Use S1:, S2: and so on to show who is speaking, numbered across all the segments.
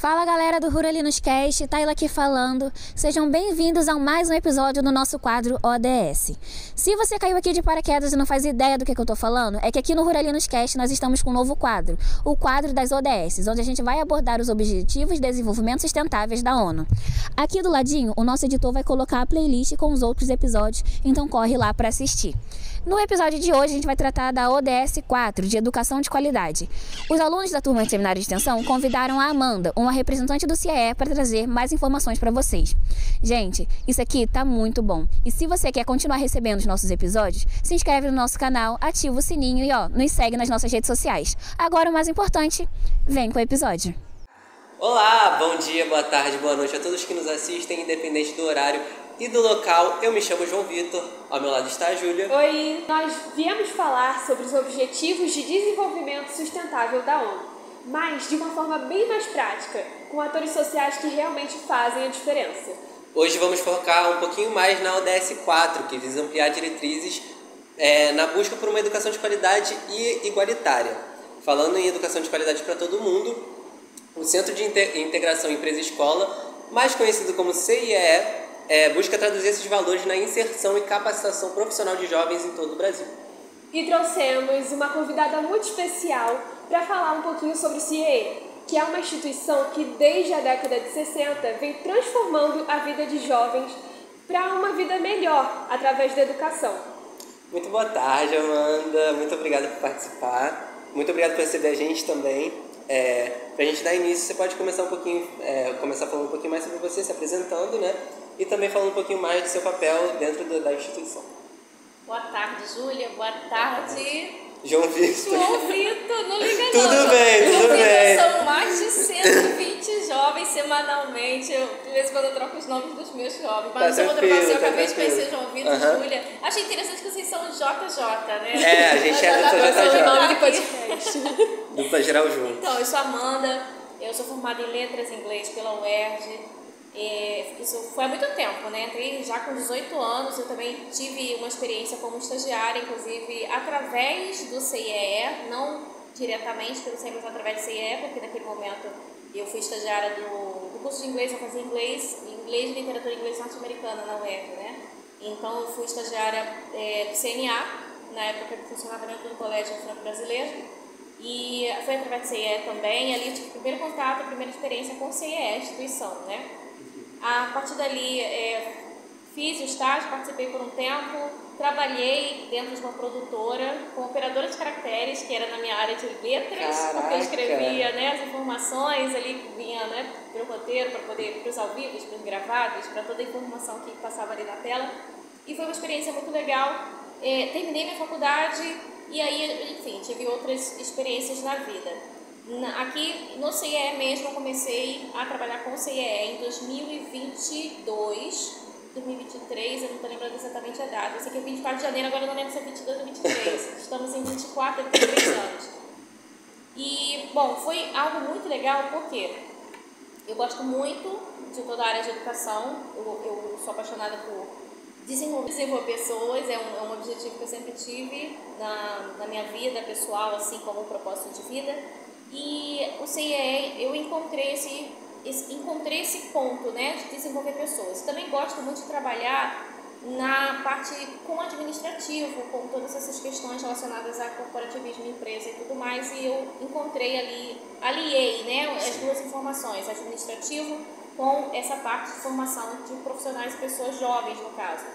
S1: Fala galera do Ruralinos Cast, Taila aqui falando. Sejam bem-vindos a mais um episódio do nosso quadro ODS. Se você caiu aqui de paraquedas e não faz ideia do que eu tô falando, é que aqui no Ruralinos Cast nós estamos com um novo quadro, o quadro das ODS, onde a gente vai abordar os Objetivos de Desenvolvimento Sustentáveis da ONU. Aqui do ladinho, o nosso editor vai colocar a playlist com os outros episódios, então corre lá para assistir. No episódio de hoje, a gente vai tratar da ODS 4, de Educação de Qualidade. Os alunos da turma de Seminário de Extensão convidaram a Amanda, uma representante do CIEE, para trazer mais informações para vocês. Gente, isso aqui tá muito bom. E se você quer continuar recebendo os nossos episódios, se inscreve no nosso canal, ativa o sininho e nos segue nas nossas redes sociais. Agora, o mais importante, vem com o episódio.
S2: Olá, bom dia, boa tarde, boa noite a todos que nos assistem, independente do horário e do local. Eu me chamo João Vitor, ao meu lado está a Júlia.
S3: Oi, nós viemos falar sobre os Objetivos de Desenvolvimento Sustentável da ONU, mas de uma forma bem mais prática, com atores sociais que realmente fazem a diferença.
S2: Hoje vamos focar um pouquinho mais na ODS 4, que visa ampliar diretrizes na busca por uma educação de qualidade e igualitária. Falando em educação de qualidade para todo mundo, o Centro de Integração Empresa-Escola, mais conhecido como CIEE, busca traduzir esses valores na inserção e capacitação profissional de jovens em todo o Brasil.
S3: E trouxemos uma convidada muito especial para falar um pouquinho sobre o CIEE, que é uma instituição que desde a década de 60 vem transformando a vida de jovens para uma vida melhor através da educação.
S2: Muito boa tarde, Amanda. Muito obrigado por participar. Muito obrigado por receber a gente também. Para a gente dar início, você pode começar falando um pouquinho mais sobre você, se apresentando, né? E também falando um pouquinho mais do seu papel dentro da instituição.
S4: Boa tarde, Júlia. Boa tarde,
S2: João Vitor.
S4: João Vitor, não liga não.
S2: Tudo bem.
S4: São mais de 120 jovens semanalmente. De vez em quando eu troco os nomes dos meus jovens. Mas eu acabei de conhecer João Vitor, Júlia. Achei interessante que vocês são JJ, né?
S2: A gente é dupla JJ.
S3: Nome de podcast.
S2: Dupla geral junto.
S4: Então, eu sou Amanda. Eu sou formada em Letras em Inglês pela UERJ. Isso foi há muito tempo, né? Entrei já com 18 anos, eu também tive uma experiência como estagiária, inclusive através do CIEE, não diretamente pelo CIEE, mas através do CIEE, porque naquele momento eu fui estagiária do curso de inglês, eu fazia inglês e literatura inglês norte-americana na UERJ, né? Então eu fui estagiária do CNA, na época que funcionava dentro do Colégio Franco-Brasileiro, e foi através do CIEE também, e ali eu tive o primeiro contato, a primeira experiência com o CIEE, a instituição, né? A partir dali, fiz o estágio, participei por um tempo, trabalhei dentro de uma produtora com operadora de caracteres, que era na minha área de letras.
S2: Caraca.
S4: Porque eu escrevia as informações ali, vinha para o roteiro, para os ao vivo, para os gravados, para toda a informação que passava ali na tela. E foi uma experiência muito legal. Terminei minha faculdade e aí, enfim, tive outras experiências na vida. Aqui no CIEE mesmo, eu comecei a trabalhar com o CIEE em 2022, 2023, eu não estou lembrando exatamente a data. Eu sei que é 24 de janeiro, agora eu não lembro se é 22 ou 23. Estamos em 24, eu tenho 3 anos. E, bom, foi algo muito legal porque eu gosto muito de toda a área de educação, eu sou apaixonada por desenvolver pessoas, é um objetivo que eu sempre tive na minha vida pessoal, assim como um propósito de vida. E o CIEE, eu encontrei esse ponto, né, de desenvolver pessoas. Também gosto muito de trabalhar na parte com administrativo, com todas essas questões relacionadas a corporativismo, empresa e tudo mais. E eu encontrei aliei, né, as duas informações, administrativo com essa parte de formação de profissionais e pessoas jovens, no caso.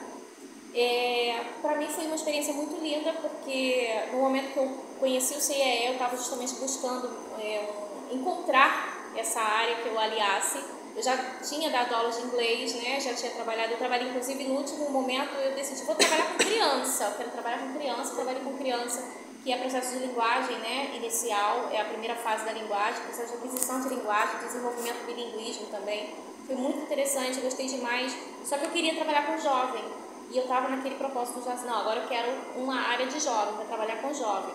S4: Para mim foi uma experiência muito linda, porque no momento que eu conheci o CIEE, eu estava justamente buscando encontrar essa área que eu aliasse. Eu já tinha dado aulas de inglês, né? Já tinha trabalhado, eu trabalhei inclusive no último momento, eu decidi, vou trabalhar com criança, eu quero trabalhar com criança, trabalhei com criança, que é processo de linguagem, né? Inicial, é a primeira fase da linguagem, processo de aquisição de linguagem, desenvolvimento do bilinguismo também. Foi muito interessante, eu gostei demais, só que eu queria trabalhar com jovem. E eu estava naquele propósito de não, agora eu quero uma área de jovem, para trabalhar com jovem.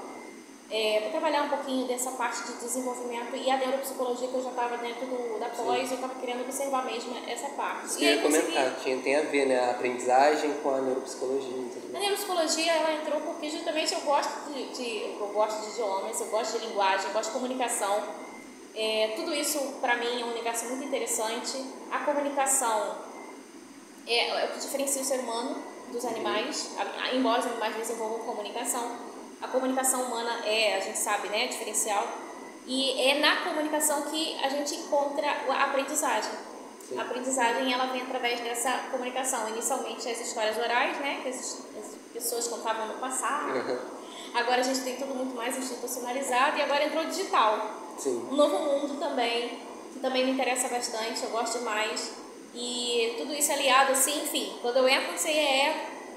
S4: Para trabalhar um pouquinho dessa parte de desenvolvimento e a neuropsicologia, que eu já estava dentro da pós, eu estava querendo observar mesmo essa parte.
S2: Isso que eu ia comentar, tem a ver, né, a aprendizagem com a neuropsicologia.
S4: A neuropsicologia, ela entrou porque justamente eu gosto de idiomas, eu gosto de linguagem, eu gosto de comunicação. Tudo isso, para mim, é um universo muito interessante. A comunicação é o que diferencia o ser humano dos animais, embora os animais desenvolvam comunicação. A comunicação humana a gente sabe, né, diferencial. E é na comunicação que a gente encontra a aprendizagem. Sim. A aprendizagem, ela vem através dessa comunicação. Inicialmente, as histórias orais, né, que as pessoas contavam no passado. Agora a gente tem tudo muito mais institucionalizado e agora entrou o digital.
S2: Sim.
S4: Um novo mundo também, que também me interessa bastante, eu gosto demais. E tudo isso aliado, assim, enfim, quando eu entro no CIEE,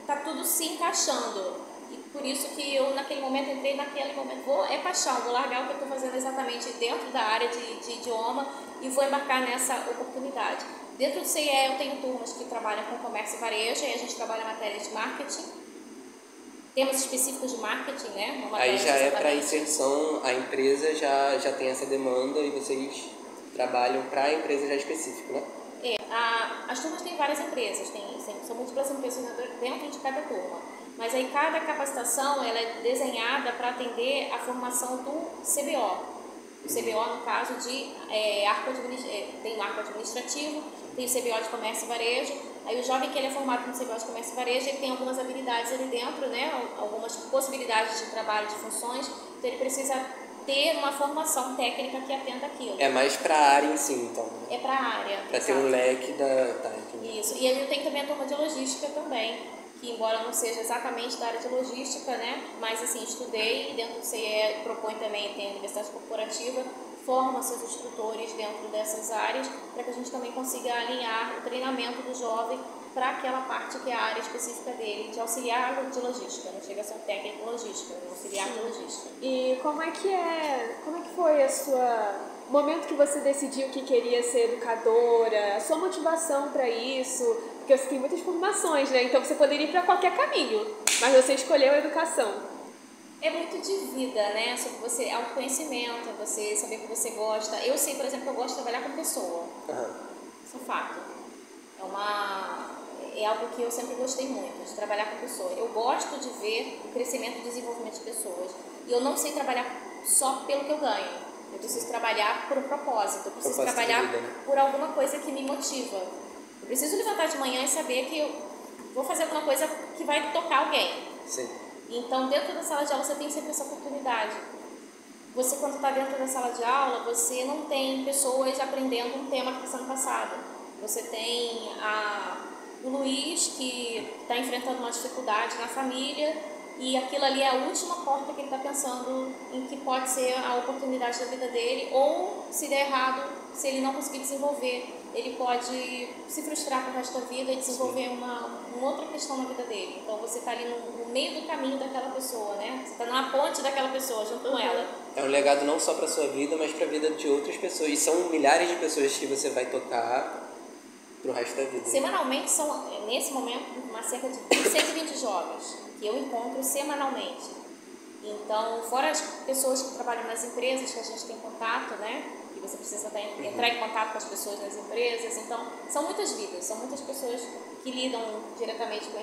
S4: tá tudo se encaixando. E por isso que eu, naquele momento, entrei naquele momento, é paixão, vou largar o que eu estou fazendo exatamente dentro da área de idioma e vou embarcar nessa oportunidade. Dentro do CIEE eu tenho turmas que trabalham com comércio e varejo, e a gente trabalha matérias de marketing, temas específicos de marketing, né?
S2: Aí já é para inserção, a empresa já tem essa demanda e vocês trabalham para a empresa já específica, né?
S4: As turmas têm várias empresas, são múltiplas empresas dentro de cada turma, mas aí cada capacitação ela é desenhada para atender a formação do CBO. O CBO, no caso, tem o arco administrativo, tem o CBO de comércio e varejo. Aí o jovem que ele é formado no CBO de comércio e varejo, ele tem algumas habilidades ali dentro, né? Algumas possibilidades de trabalho, de funções, então ele precisa ter uma formação técnica que atenda aquilo.
S2: É mais para a área em si, então.
S4: É para a área.
S2: Para ter um leque da...
S4: Isso. E a gente tem também a turma de logística também, que embora não seja exatamente da área de logística, né? Mas assim, estudei, dentro do CIE propõe também, tem a Universidade Corporativa, forma seus instrutores dentro dessas áreas, para que a gente também consiga alinhar o treinamento do jovem para aquela parte que é a área específica dele, de auxiliar de logística, não chega a ser um técnico de logística, um auxiliar de logística.
S3: E como é que foi o momento que você decidiu que queria ser educadora, a sua motivação para isso? Porque você tem muitas formações, né? Então você poderia ir para qualquer caminho, mas você escolheu a educação.
S4: É muito de vida, né? Sobre você, autoconhecimento, você saber o que você gosta. Eu sei, por exemplo, que eu gosto de trabalhar com pessoa. Isso é um fato. É algo que eu sempre gostei muito, de trabalhar com pessoa. Eu gosto de ver o crescimento e desenvolvimento de pessoas. E eu não sei trabalhar só pelo que eu ganho. Eu preciso trabalhar por um propósito. Eu preciso trabalhar por alguma coisa que me motiva. Eu preciso levantar de manhã e saber que eu vou fazer alguma coisa que vai tocar alguém.
S2: Sim.
S4: Então, dentro da sala de aula, você tem sempre essa oportunidade. Você, quando está dentro da sala de aula, você não tem pessoas aprendendo um tema que está sendo passado. Você tem o Luiz, que está enfrentando uma dificuldade na família, e aquilo ali é a última porta que ele está pensando em que pode ser a oportunidade da vida dele, ou, se der errado, se ele não conseguir desenvolver, ele pode se frustrar com o resto da vida e desenvolver uma outra questão na vida dele. Então você está ali no meio do caminho daquela pessoa, né? Você está na ponte daquela pessoa, junto com ela.
S2: É um legado não só para sua vida, mas para a vida de outras pessoas. E são milhares de pessoas que você vai tocar pro resto da vida.
S4: Semanalmente são, nesse momento, cerca de 120 jovens que eu encontro semanalmente. Então, fora as pessoas que trabalham nas empresas, que a gente tem contato, né? E você precisa entrar em contato com as pessoas nas empresas. Então, são muitas vidas, são muitas pessoas que lidam diretamente com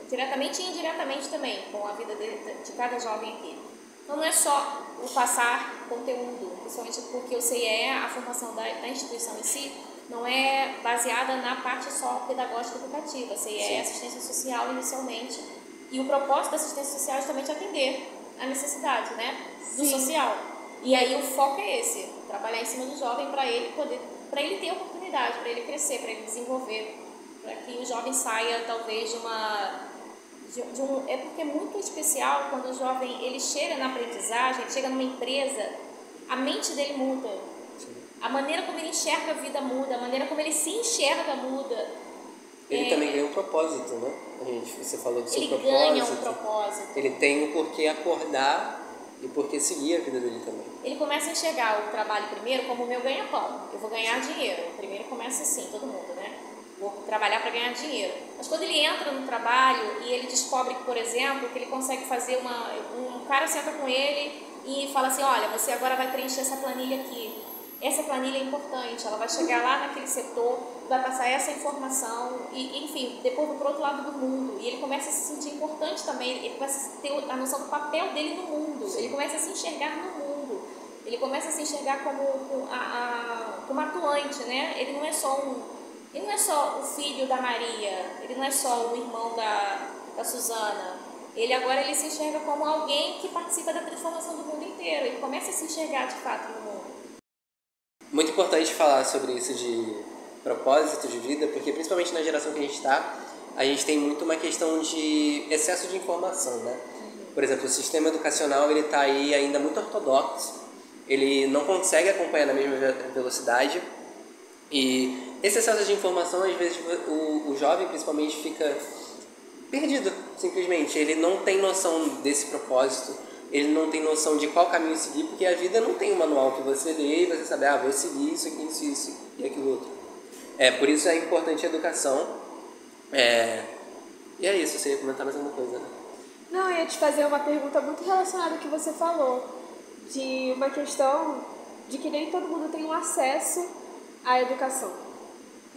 S4: diretamente e indiretamente também, com a vida de cada jovem aqui. Então, não é só o passar conteúdo, principalmente porque o CIE, a formação da instituição em si, não é baseada na parte só pedagógica educativa. A CIE é assistência social inicialmente, e o propósito da assistência social é justamente atender a necessidade, né, do social. E aí o foco é esse, trabalhar em cima do jovem para ele ter oportunidade, para ele crescer, para ele desenvolver, para que o jovem saia talvez é porque é muito especial quando o jovem ele chega na aprendizagem, ele chega numa empresa, a mente dele muda. A maneira como ele enxerga a vida muda, a maneira como ele se enxerga muda.
S2: Ele também ganha um propósito, né? Você falou do seu propósito.
S4: Ele ganha um propósito.
S2: Ele tem o porquê acordar e porquê seguir a vida dele também.
S4: Ele começa a enxergar o trabalho primeiro como o meu ganha-pão. Eu vou ganhar dinheiro. Primeiro começa assim, todo mundo, né? Vou trabalhar para ganhar dinheiro. Mas quando ele entra no trabalho e ele descobre, por exemplo, que ele consegue fazer um cara senta com ele e fala assim, olha, você agora vai preencher essa planilha aqui. Essa planilha é importante, ela vai chegar lá naquele setor, vai passar essa informação e, enfim, depois vai para o outro lado do mundo. E ele começa a se sentir importante também, ele começa a ter a noção do papel dele no mundo, ele começa a se enxergar no mundo. ele começa a se enxergar como atuante, né? Ele não é só o filho da Maria, ele não é só o irmão da Suzana. Ele se enxerga como alguém que participa da transformação do mundo inteiro. Ele começa a se enxergar de fato no mundo.
S2: Muito importante falar sobre isso de propósito de vida, porque principalmente na geração que a gente está, a gente tem muito uma questão de excesso de informação, né? Por exemplo, o sistema educacional ele está aí ainda muito ortodoxo, ele não consegue acompanhar na mesma velocidade e esse excesso de informação, às vezes o jovem principalmente fica perdido, simplesmente. Ele não tem noção desse propósito, ele não tem noção de qual caminho seguir, porque a vida não tem um manual que você lê e você sabe, vou seguir isso e aquilo outro. Por isso é importante a educação. E é isso, você ia comentar mais alguma coisa, né?
S3: Não, eu ia te fazer uma pergunta muito relacionada ao que você falou, de uma questão de que nem todo mundo tem um acesso à educação.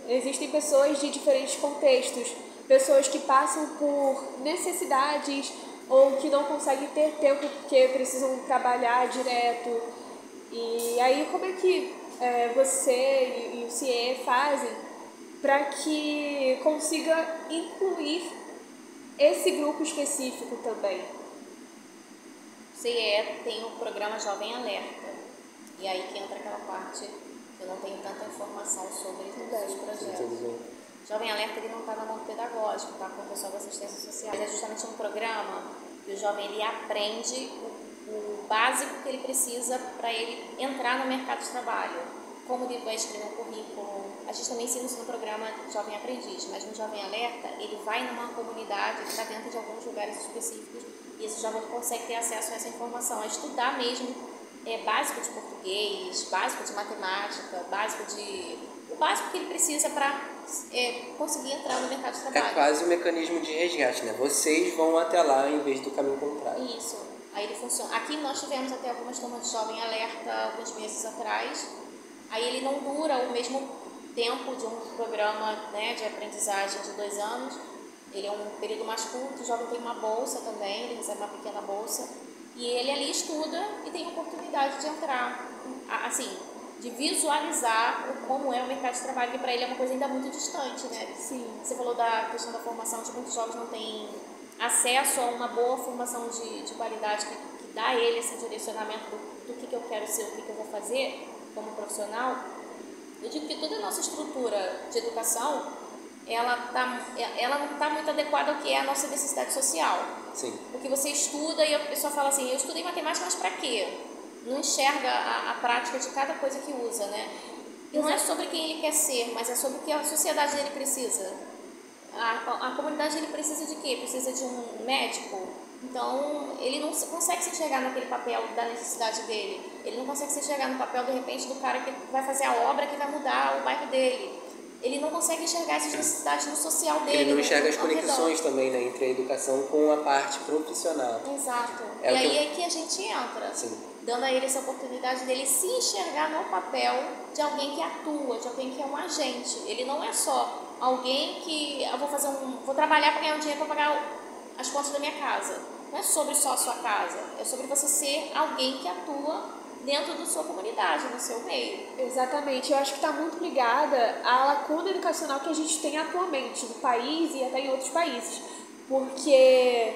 S3: Existem pessoas de diferentes contextos, pessoas que passam por necessidades ou que não conseguem ter tempo porque precisam trabalhar direto. E aí, como é que você e o CIE fazem para que consiga incluir esse grupo específico também?
S4: O CIE tem o programa Jovem Alerta, e aí que entra aquela parte que eu não tenho tanta informação sobre todos os projetos. Jovem Alerta ele não está na mão pedagógica, está com o pessoal da assistência social. É justamente um programa que o jovem ele aprende o básico que ele precisa para ele entrar no mercado de trabalho. Como ele vai escrever um currículo. A gente também ensina isso no programa Jovem Aprendiz, mas no Jovem Alerta ele vai numa comunidade que está dentro de alguns lugares específicos e esse jovem consegue ter acesso a essa informação, a estudar mesmo básico de português, básico de matemática, o básico que ele precisa para conseguir entrar no mercado de trabalho.
S2: É quase um mecanismo de resgate, né? Vocês vão até lá em vez do caminho contrário.
S4: Isso. Aí ele funciona. Aqui nós tivemos até algumas turmas de Jovem Alerta alguns meses atrás. Aí ele não dura o mesmo tempo de um programa, né, de aprendizagem de 2 anos. Ele é um período mais curto, o jovem tem uma bolsa também, ele recebe uma pequena bolsa. E ele ali estuda e tem a oportunidade de entrar, assim, de visualizar como é o mercado de trabalho, que para ele é uma coisa ainda muito distante, né?
S3: Sim.
S4: Você falou da questão da formação, de muitos jovens não têm acesso a uma boa formação de qualidade que dá a ele esse direcionamento do que eu quero ser, o que eu vou fazer como profissional. Eu digo que toda a nossa estrutura de educação, ela não está muito adequada ao que é a nossa necessidade social.
S2: Sim.
S4: Porque você estuda e a pessoa fala assim, eu estudei matemática, mas para quê? Não enxerga a prática de cada coisa que usa, né? E não é sobre quem ele quer ser, mas é sobre o que a sociedade dele precisa. A comunidade dele precisa de quê? Precisa de um médico? Então, ele não consegue se enxergar naquele papel da necessidade dele. Ele não consegue se enxergar no papel, de repente, do cara que vai fazer a obra que vai mudar o bairro dele. Ele não consegue enxergar essas necessidades no social dele.
S2: Ele não enxerga as conexões também, né, entre a educação com a parte profissional.
S4: Exato. E aí é que a gente entra, dando a ele essa oportunidade dele se enxergar no papel de alguém que atua, de alguém que é um agente. Ele não é só alguém que vou trabalhar para ganhar um dinheiro para pagar as contas da minha casa. Não é sobre só a sua casa, é sobre você ser alguém que atua dentro da sua comunidade, no seu meio.
S3: Exatamente, eu acho que está muito ligada à lacuna educacional que a gente tem atualmente no país e até em outros países, porque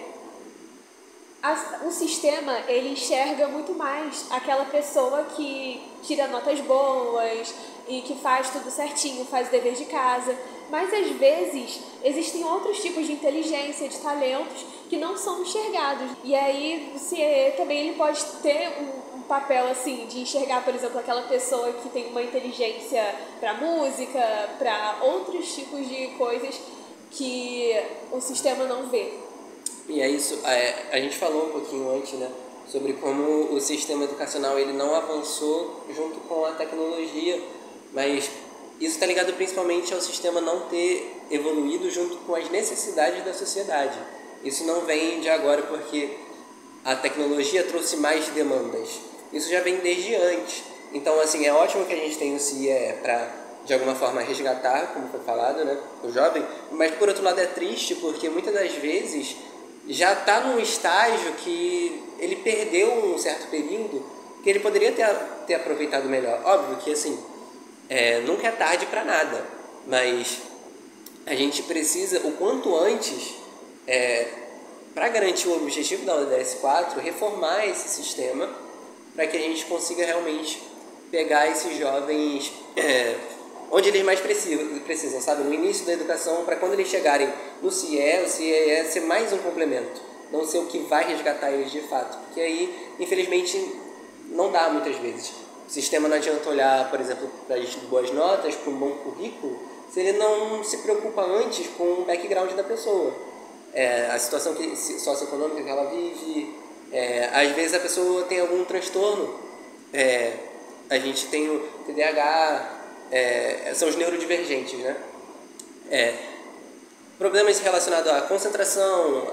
S3: o sistema ele enxerga muito mais aquela pessoa que tira notas boas e que faz tudo certinho, faz o dever de casa, mas às vezes existem outros tipos de inteligência, de talentos que não são enxergados. E aí você também ele pode ter um papel assim de enxergar, por exemplo, aquela pessoa que tem uma inteligência para música, para outros tipos de coisas que o sistema não vê.
S2: E é isso, a gente falou um pouquinho antes, né, sobre como o sistema educacional ele não avançou junto com a tecnologia, mas isso está ligado principalmente ao sistema não ter evoluído junto com as necessidades da sociedade. Isso não vem de agora porque a tecnologia trouxe mais demandas. Isso já vem desde antes. Então, assim, é ótimo que a gente tenha o CIE para, de alguma forma, resgatar, como foi falado, né, o jovem, mas, por outro lado, é triste porque, muitas das vezes, já está num estágio que ele perdeu um certo período que ele poderia ter aproveitado melhor. Óbvio que, assim, nunca é tarde para nada, mas a gente precisa, o quanto antes, para garantir o objetivo da ODS 4, reformar esse sistema para que a gente consiga realmente pegar esses jovens onde eles mais precisam, sabe? No início da educação, para quando eles chegarem no CIE, o CIE ser mais um complemento, não ser o que vai resgatar eles de fato, porque aí, infelizmente, não dá muitas vezes. O sistema não adianta olhar, por exemplo, para as boas notas, para um bom currículo, se ele não se preocupa antes com o background da pessoa. A situação socioeconômica que ela vive, às vezes a pessoa tem algum transtorno, a gente tem o TDAH, são os neurodivergentes, né? Problemas relacionados à concentração,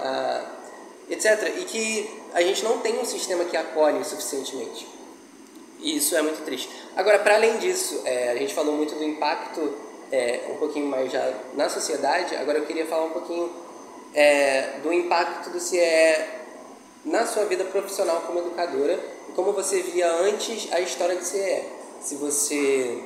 S2: etc. E que a gente não tem um sistema que acolhe suficientemente. E isso é muito triste. Agora, para além disso, a gente falou muito do impacto um pouquinho mais já na sociedade. Agora eu queria falar um pouquinho do impacto do CIE na sua vida profissional como educadora e como você via antes a história do CIE. Se você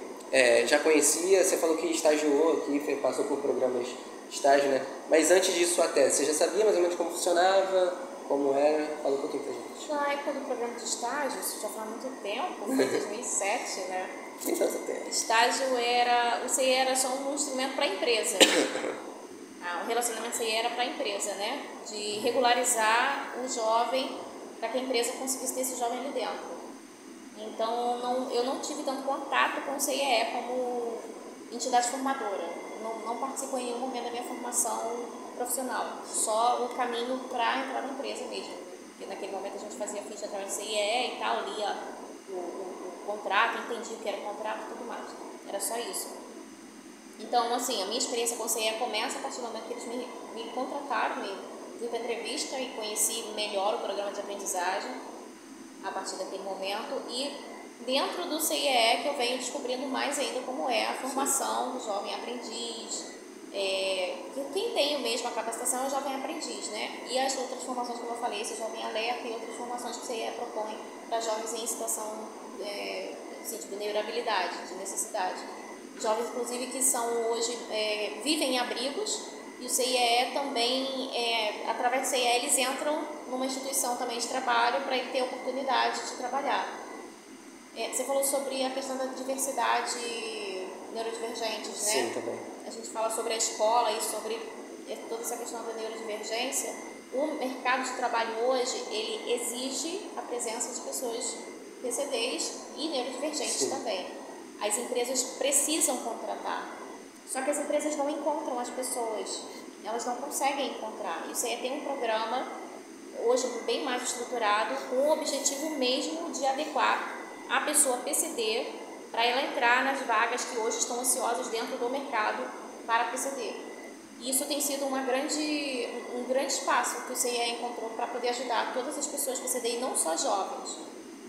S2: já conhecia, você falou que estagiou aqui, passou por programas de estágio, né? Mas antes disso até, você já sabia mais ou menos como funcionava, como era? Fala um pouquinho pra gente.
S4: Na época do programa de estágio, isso já faz muito tempo, foi em 2007, né?
S2: Nem tanto tempo.
S4: Estágio o CIE era só um instrumento para a empresa. O relacionamento CIE era para a empresa, né? De regularizar o jovem para que a empresa conseguisse ter esse jovem ali dentro. Então, eu não tive tanto contato com o CIE como entidade formadora. Não participou em nenhum momento da minha formação profissional. Só o caminho para entrar na empresa mesmo. Porque naquele momento a gente fazia ficha através do CIE e tal, lia o contrato, entendia o que era o contrato e tudo mais. Era só isso. Então, assim, a minha experiência com o CIE começa a partir do momento que eles me contrataram, fui para entrevista e conheci melhor o programa de aprendizagem a partir daquele momento. E dentro do CIE que eu venho descobrindo mais ainda como é a formação do jovem aprendiz. Quem tem mesmo a capacitação é o jovem aprendiz, né? E as outras formações, como eu falei, esse jovem alerta e outras formações que o CIE propõe para jovens em situação de vulnerabilidade, de necessidade. Jovens, inclusive, que são hoje, vivem em abrigos, e o CIE também, através do CIE, eles entram numa instituição também de trabalho para ele ter oportunidade de trabalhar. Você falou sobre a questão da diversidade neurodivergentes, né?
S2: Sim, também.
S4: A gente fala sobre a escola e sobre toda essa questão da neurodivergência. O mercado de trabalho hoje, ele exige a presença de pessoas PCDs e neurodivergentes Sim. também. As empresas precisam contratar, só que as empresas não encontram as pessoas, elas não conseguem encontrar. Isso aí tem um programa, hoje bem mais estruturado, com o objetivo mesmo de adequar a pessoa PCD para ela entrar nas vagas que hoje estão ociosas dentro do mercado para PCD. E isso tem sido um grande espaço que o CIE encontrou para poder ajudar todas as pessoas PCD e não só jovens.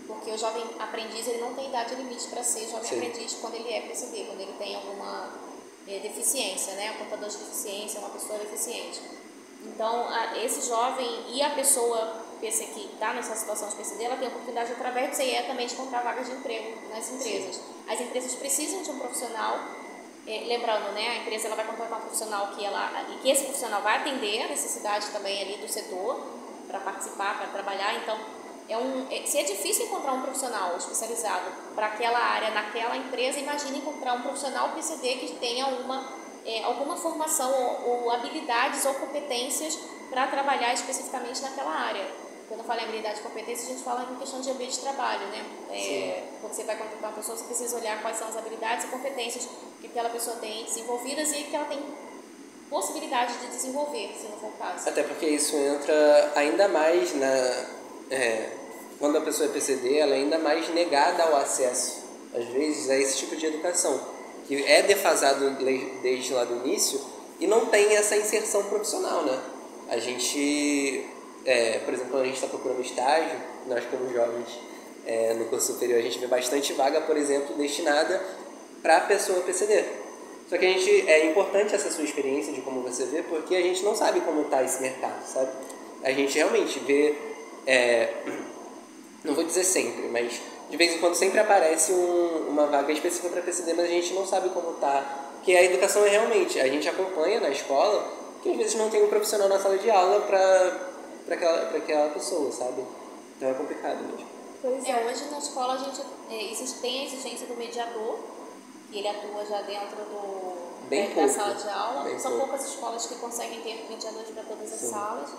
S4: Porque o jovem aprendiz ele não tem idade limite para ser jovem Sim. aprendiz quando ele é PCD, quando ele tem alguma deficiência, né? Um portador de deficiência, uma pessoa deficiente. Então, esse jovem e a pessoa PC que está nessa situação de PCD, ela tem a oportunidade, através do CIE, também de encontrar vagas de emprego nas empresas. Sim. As empresas precisam de um profissional, lembrando, né? A empresa ela vai contratar um profissional e que esse profissional vai atender a necessidade também ali do setor para participar, para trabalhar. Então, se é difícil encontrar um profissional especializado para aquela área, naquela empresa, imagine encontrar um profissional PCD que tenha alguma formação ou habilidades ou competências para trabalhar especificamente naquela área. Quando eu falo em habilidade e competência, a gente fala em questão de ambiente de trabalho, né? Quando você vai contratar uma pessoa, você precisa olhar quais são as habilidades e competências que aquela pessoa tem desenvolvidas e que ela tem possibilidade de desenvolver, se não for o caso.
S2: Até porque isso entra ainda mais quando a pessoa é PCD, ela é ainda mais negada ao acesso, às vezes, a esse tipo de educação, que é defasado desde lá do início e não tem essa inserção profissional, né? A gente, por exemplo, quando a gente está procurando estágio, nós como jovens no curso superior, a gente vê bastante vaga, por exemplo, destinada para a pessoa PCD. Só que é importante essa sua experiência de como você vê, porque a gente não sabe como está esse mercado, sabe? A gente realmente vê, não vou dizer sempre, mas de vez em quando sempre aparece uma vaga específica para PCD, mas a gente não sabe como tá. Porque a educação é realmente, a gente acompanha na escola, que às vezes não tem um profissional na sala de aula para aquela pessoa, sabe? Então é complicado mesmo.
S3: Pois é.
S4: Hoje na escola a gente tem a exigência do mediador, que ele atua já dentro da sala de aula. São poucas escolas que conseguem ter mediadores para todas as salas.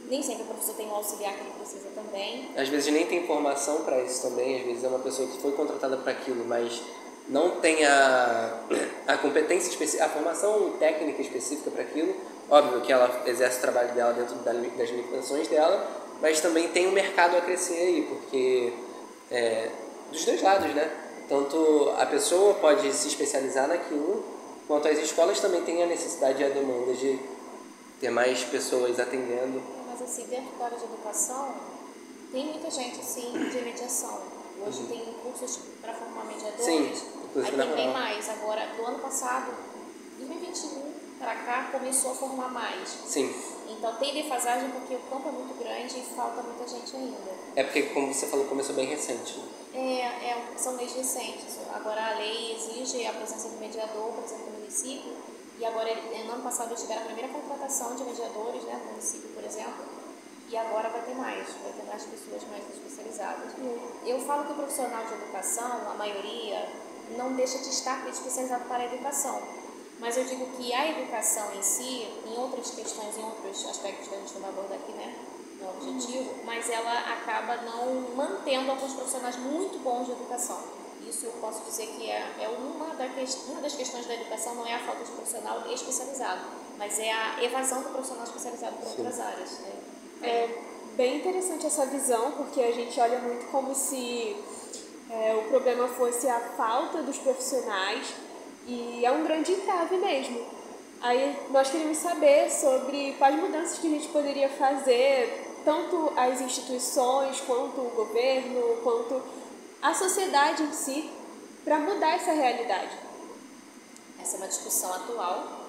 S4: Nem sempre o professor tem um auxiliar que ele precisa também.
S2: Às vezes nem tem formação para isso também, às vezes é uma pessoa que foi contratada para aquilo, mas não tem a competência específica, a formação técnica específica para aquilo. Óbvio que ela exerce o trabalho dela dentro das limitações dela, mas também tem um mercado a crescer aí, porque dos dois lados, né? Tanto a pessoa pode se especializar naquilo, quanto as escolas também têm a necessidade e a demanda de ter mais pessoas atendendo.
S4: Mas assim, dentro da área de educação, tem muita gente assim de mediação. Hoje tem cursos para formar mediadores.
S2: Sim,
S4: aí tem bem mais. Agora, do ano passado, 2021 para cá, começou a formar mais.
S2: Sim.
S4: Então tem defasagem porque o campo é muito grande e falta muita gente ainda.
S2: É porque, como você falou, começou bem recente.
S4: São leis recentes. Agora a lei exige a presença do mediador, por exemplo, no município. E agora, no ano passado, eles tiveram a primeira contratação de mediadores, né, no município, por exemplo. E agora vai ter mais pessoas mais especializadas. Eu falo que o profissional de educação, a maioria, não deixa de estar especializado para a educação. Mas eu digo que a educação em si, em outras questões, em outros aspectos que a gente não vai abordar aqui, né, no objetivo, mas ela acaba não mantendo alguns profissionais muito bons de educação. Isso eu posso dizer que uma das questões da educação não é a falta de profissional especializado, mas é a evasão do profissional especializado para outras áreas. Né?
S3: É bem interessante essa visão, porque a gente olha muito como se o problema fosse a falta dos profissionais, e é um grande entrave mesmo. Aí nós queríamos saber sobre quais mudanças que a gente poderia fazer, tanto as instituições, quanto o governo, quanto a sociedade em si, para mudar essa realidade.
S4: Essa é uma discussão atual.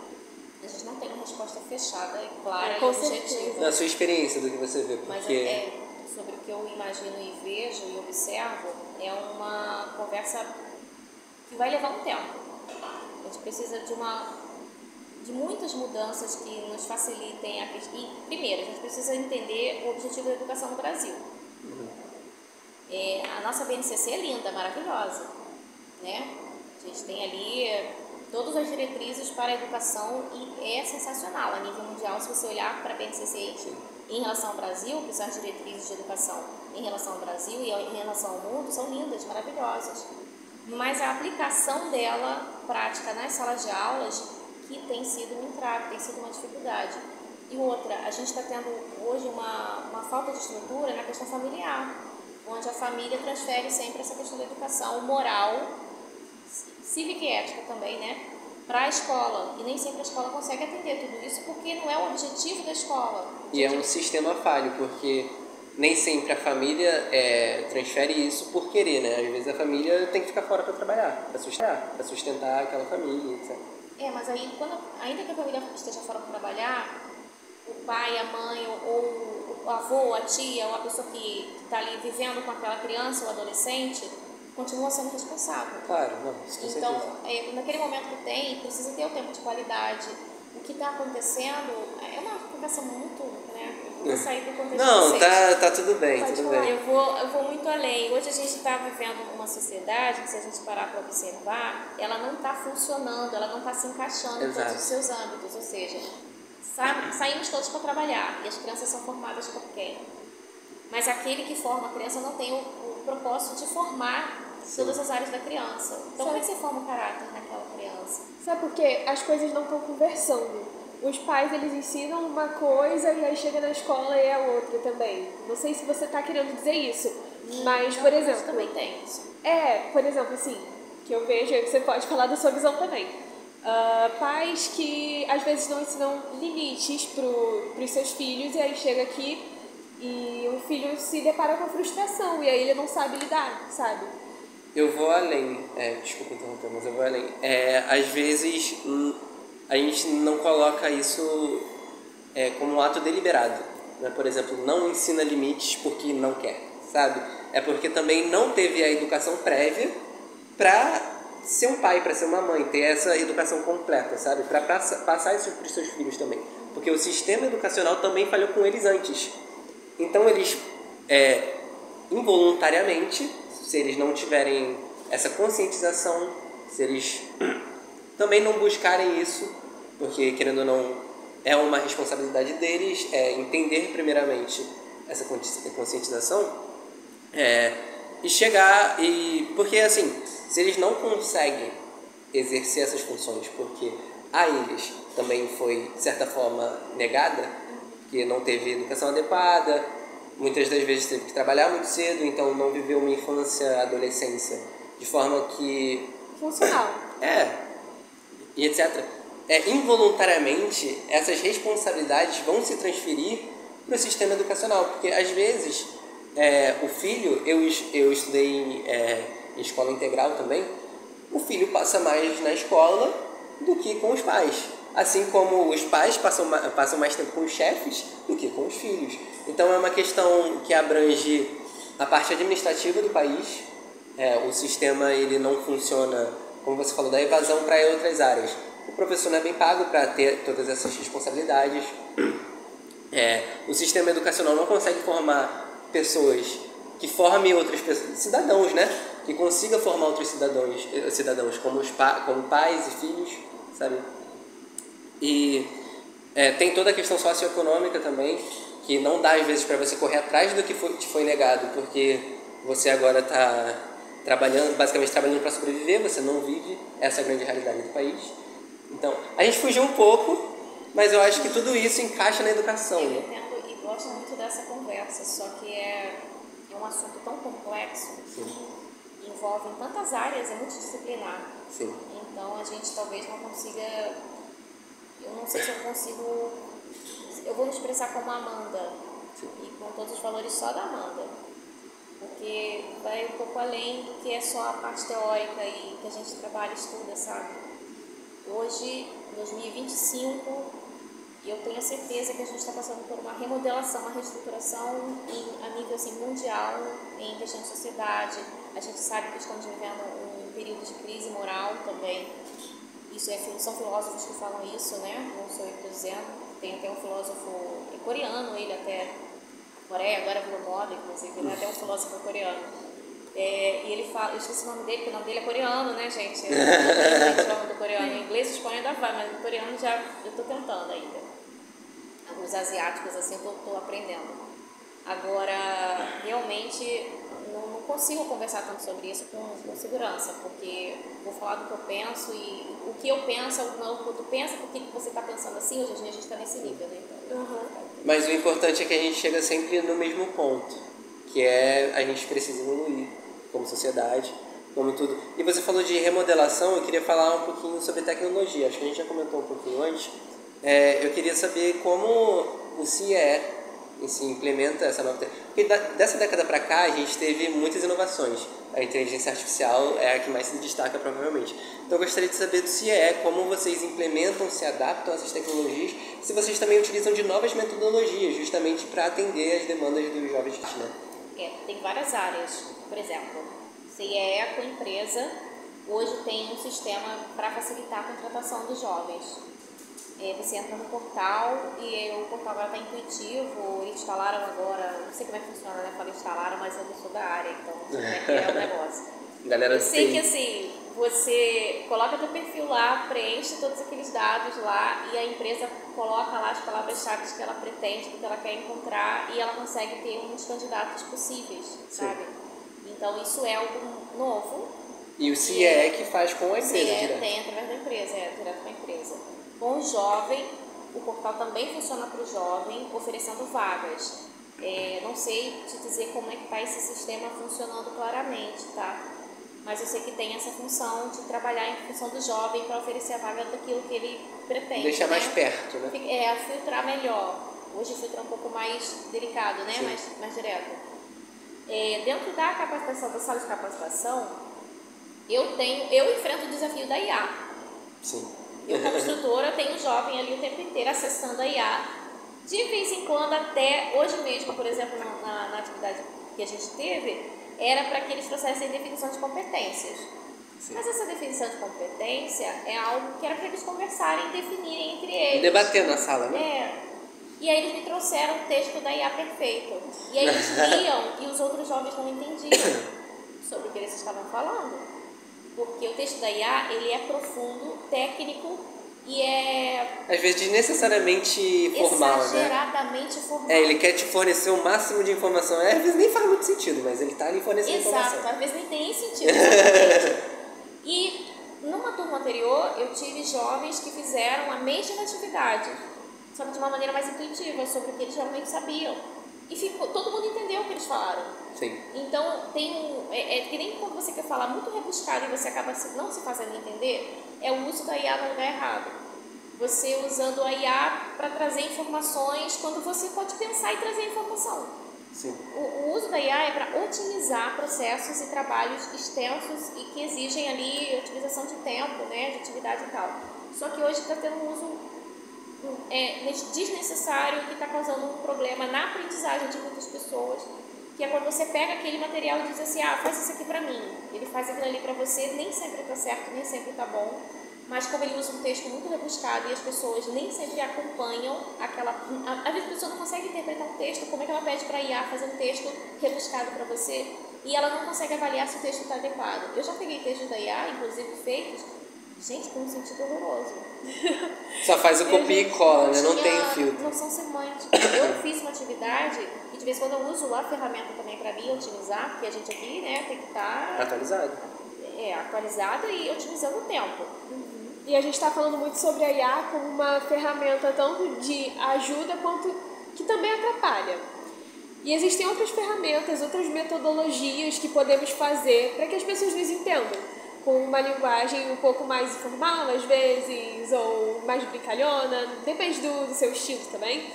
S4: A gente não tem uma resposta fechada, clara e
S3: com
S4: objetiva.
S3: certeza.
S2: Na sua experiência, do que você vê, porque...
S4: Mas sobre o que eu imagino e vejo e observo, é uma conversa que vai levar um tempo. A gente precisa de muitas mudanças que nos facilitem a questão. Primeiro, a gente precisa entender o objetivo da educação no Brasil. A nossa BNCC é linda, maravilhosa, né? A gente tem ali todas as diretrizes para a educação e é sensacional a nível mundial. Se você olhar para a BNCC em relação ao Brasil, que são as diretrizes de educação em relação ao Brasil e em relação ao mundo, são lindas, maravilhosas. Mas a aplicação dela, prática nas salas de aulas, que tem sido um entrave, tem sido uma dificuldade. E outra, a gente está tendo hoje uma falta de estrutura na questão familiar, onde a família transfere sempre essa questão da educação moral, cívica e ética também, né, para a escola. E nem sempre a escola consegue atender tudo isso, porque não é o objetivo da escola.
S2: E é um sistema falho, porque nem sempre a família transfere isso por querer, né? Às vezes a família tem que ficar fora para trabalhar, para sustentar aquela família, etc.
S4: Mas aí, ainda que a família esteja fora para trabalhar, o pai, a mãe, ou o avô, a tia, ou a pessoa que está ali vivendo com aquela criança ou adolescente, continua sendo responsável.
S2: Claro, não, isso com
S4: Então,
S2: certeza.
S4: naquele momento que tem, precisa ter o tempo de qualidade. O que está acontecendo é uma conversa muito, né? Eu vou sair do contexto.
S2: Não, tá tudo bem,
S4: Pode
S2: tudo
S4: falar.
S2: bem.
S4: Eu vou muito além. Hoje a gente está vivendo uma sociedade que, se a gente parar para observar, ela não está funcionando, ela não está se encaixando em todos os seus âmbitos. Ou seja, saímos todos para trabalhar e as crianças são formadas por quem? Mas aquele que forma a criança não tem o propósito de formar todas as áreas da criança. Então, como é que você forma o caráter naquela criança?
S3: Sabe por quê? As coisas não estão conversando. Os pais, eles ensinam uma coisa e aí chega na escola e é outra também. Não sei se você está querendo dizer isso, mas, por exemplo...
S4: também tem isso.
S3: Por exemplo, assim, que eu vejo, e você pode falar da sua visão também. Pais que, às vezes, não ensinam limites para os seus filhos e aí chega aqui e o filho se depara com frustração e aí ele não sabe lidar, sabe?
S2: Eu vou além, desculpa interromper, mas eu vou além. Às vezes a gente não coloca isso como um ato deliberado, né? Por exemplo, não ensina limites porque não quer, sabe? é porque também não teve a educação prévia para ser um pai, para ser uma mãe, ter essa educação completa, sabe? Para passar isso para os seus filhos também. Porque o sistema educacional também falhou com eles antes. Então eles, involuntariamente, se eles não tiverem essa conscientização, se eles também não buscarem isso, porque, querendo ou não, é uma responsabilidade deles, entender primeiramente essa conscientização, e chegar porque assim, se eles não conseguem exercer essas funções porque a eles também foi de certa forma negada, que não teve educação adequada, muitas das vezes teve que trabalhar muito cedo, então não viveu uma infância, adolescência de forma que
S3: funcional,
S2: e etc. Involuntariamente essas responsabilidades vão se transferir para o sistema educacional, porque às vezes o filho, eu estudei em escola integral também, o filho passa mais na escola do que com os pais. Assim como os pais passam mais tempo com os chefes do que com os filhos. Então é uma questão que abrange a parte administrativa do país. O sistema ele não funciona, como você falou, da evasão para outras áreas. O professor não é bem pago para ter todas essas responsabilidades. O sistema educacional não consegue formar pessoas que formem outras pessoas, cidadãos, né? Que consiga formar outros cidadãos como pais e filhos, sabe? E tem toda a questão socioeconômica também, que não dá às vezes para você correr atrás do que te foi negado, porque você agora está basicamente trabalhando para sobreviver, você não vive essa grande realidade do país. Então, a gente fugiu um pouco, mas eu acho que tudo isso encaixa na educação.
S4: Eu entendo e gosto muito dessa conversa, só que é um assunto tão complexo, que envolve tantas áreas, é multidisciplinar.
S2: Sim.
S4: Então a gente talvez não consiga, eu não sei se eu consigo, eu vou me expressar como Amanda, e com todos os valores só da Amanda, porque vai um pouco além do que é só a parte teórica e que a gente trabalha e estuda, sabe? Hoje, em 2025, eu tenho a certeza que a gente está passando por uma remodelação, uma reestruturação a nível assim, mundial em questão de sociedade. A gente sabe que estamos vivendo um período de crise moral também. São filósofos que falam isso, né? Não sou eu que estou dizendo. Tem até um filósofo coreano, ele até Coreia, agora virou moda, inclusive, né? Até um filósofo coreano. E ele fala, eu esqueci o nome dele, porque o nome dele é coreano, né, gente? Eu não sei o nome do coreano. Em inglês e espanhol ainda vai, mas no coreano eu estou tentando ainda. Os asiáticos, assim, eu estou aprendendo. Agora, realmente, não consigo conversar tanto sobre isso com segurança, porque vou falar do que eu penso e o que eu penso, o que tu pensa, por que você está pensando assim, hoje em dia a gente está nesse nível, né? Então,
S2: Mas o importante é que a gente chega sempre no mesmo ponto, que é a gente precisa evoluir como sociedade, como tudo. E você falou de remodelação, eu queria falar um pouquinho sobre tecnologia, acho que a gente já comentou um pouquinho antes. Eu queria saber como o CIE se implementa essa nova tecnologia. Porque dessa década para cá a gente teve muitas inovações. A inteligência artificial é a que mais se destaca, provavelmente. Então eu gostaria de saber do CIE como vocês implementam, se adaptam a essas tecnologias, se vocês também utilizam de novas metodologias, justamente para atender as demandas dos jovens, né?
S4: Tem várias áreas. Por exemplo, CIE com empresa hoje tem um sistema para facilitar a contratação dos jovens. Você entra no portal e o portal agora está intuitivo, eles instalaram agora, não sei como é que funciona, né? Falei instalaram, mas eu não sou da área, então não sei como é que é o negócio.
S2: Galera,
S4: eu sei que assim, você coloca teu perfil lá, preenche todos aqueles dados lá e a empresa coloca lá as palavras-chave que ela pretende, que ela quer encontrar e ela consegue ter uns candidatos possíveis, sabe? Então isso é algo novo.
S2: E o CIE que faz com a empresa,
S4: direto? Tem através da empresa, direto com a empresa. Com o jovem, o portal também funciona para o jovem, oferecendo vagas. Não sei te dizer como é que está esse sistema funcionando claramente, tá? Mas eu sei que tem essa função de trabalhar em função do jovem para oferecer a vaga daquilo que ele pretende.
S2: Deixar mais perto, né?
S4: Filtrar melhor. Hoje filtra um pouco mais delicado, né? Mais direto. Dentro da capacitação, da sala de capacitação, eu enfrento o desafio da IA.
S2: Sim.
S4: Eu, como instrutora, tenho jovem ali o tempo inteiro acessando a IA. De vez em quando, até hoje mesmo, por exemplo, na atividade que a gente teve era para que eles trouxessem definição de competências.
S2: Sim.
S4: Mas essa definição de competência é algo que era para eles conversarem e definirem entre eles.
S2: Debater na sala, né?
S4: E aí eles me trouxeram o texto da IA perfeito. E aí eles liam e os outros jovens não entendiam sobre o que eles estavam falando. Porque o texto da IA, ele é profundo, técnico e é...
S2: às vezes desnecessariamente formal,
S4: exageradamente formal.
S2: Ele quer te fornecer o máximo de informação. Às vezes nem faz muito sentido, mas ele tá ali fornecendo informação.
S4: Exato, às vezes nem tem sentido. Exatamente. E numa turma anterior, eu tive jovens que fizeram a mesma atividade, só que de uma maneira mais intuitiva, sobre o que eles realmente sabiam. E todo mundo entendeu o que eles falaram.
S2: Sim.
S4: Então, é que nem quando você quer falar muito rebuscado e você acaba não se fazendo entender, é o uso da IA no lugar errado. Você usando a IA para trazer informações quando você pode pensar e trazer informação.
S2: Sim.
S4: O uso da IA é para otimizar processos e trabalhos extensos e que exigem ali otimização de tempo, né, de atividade e tal. Só que hoje está tendo um uso desnecessário que está causando um problema na aprendizagem de muitas pessoas, que é quando você pega aquele material e diz assim, faz isso aqui para mim. Ele faz aquilo ali para você, nem sempre está certo, nem sempre está bom, mas como ele usa um texto muito rebuscado e as pessoas nem sempre acompanham aquela... Às vezes a pessoa não consegue interpretar um texto, como é que ela pede para a IA fazer um texto rebuscado para você e ela não consegue avaliar se o texto está adequado. Eu já peguei textos da IA, inclusive feitos, gente, com um sentido horroroso.
S2: Só faz o copia e cola, né? Não tem filtro.
S4: Noção semântica. Eu fiz uma atividade e de vez em quando eu uso a ferramenta também para mim otimizar, porque a gente aqui, né, tem que estar...
S2: atualizado.
S4: Atualizado e otimizando o tempo.
S3: E a gente está falando muito sobre a IA como uma ferramenta tanto de ajuda quanto que também atrapalha. E existem outras ferramentas, outras metodologias que podemos fazer para que as pessoas nos entendam, com uma linguagem um pouco mais informal às vezes, ou mais brincalhona, depende do seu estilo também.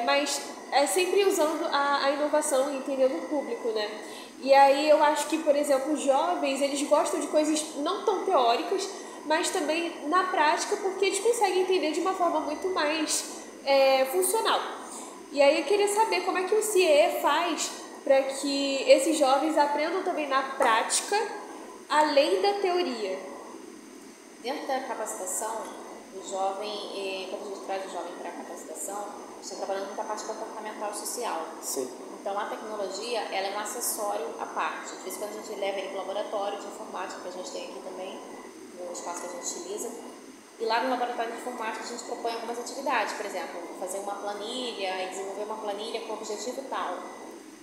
S3: Mas é sempre usando a inovação e entendendo o público, né? E aí eu acho que, por exemplo, os jovens, eles gostam de coisas não tão teóricas, mas também na prática, porque eles conseguem entender de uma forma muito mais funcional. E aí eu queria saber como é que o CIE faz para que esses jovens aprendam também na prática, além da teoria.
S4: Dentro da capacitação, o jovem, quando a gente traz o jovem para a capacitação, a gente está trabalhando muita parte comportamental social.
S2: Sim.
S4: Então, a tecnologia, ela é um acessório à parte. De vez em quando a gente leva ele para o laboratório de informática, que a gente tem aqui também, no espaço que a gente utiliza. E lá no laboratório de informática a gente propõe algumas atividades, por exemplo, fazer uma planilha e desenvolver uma planilha com objetivo tal.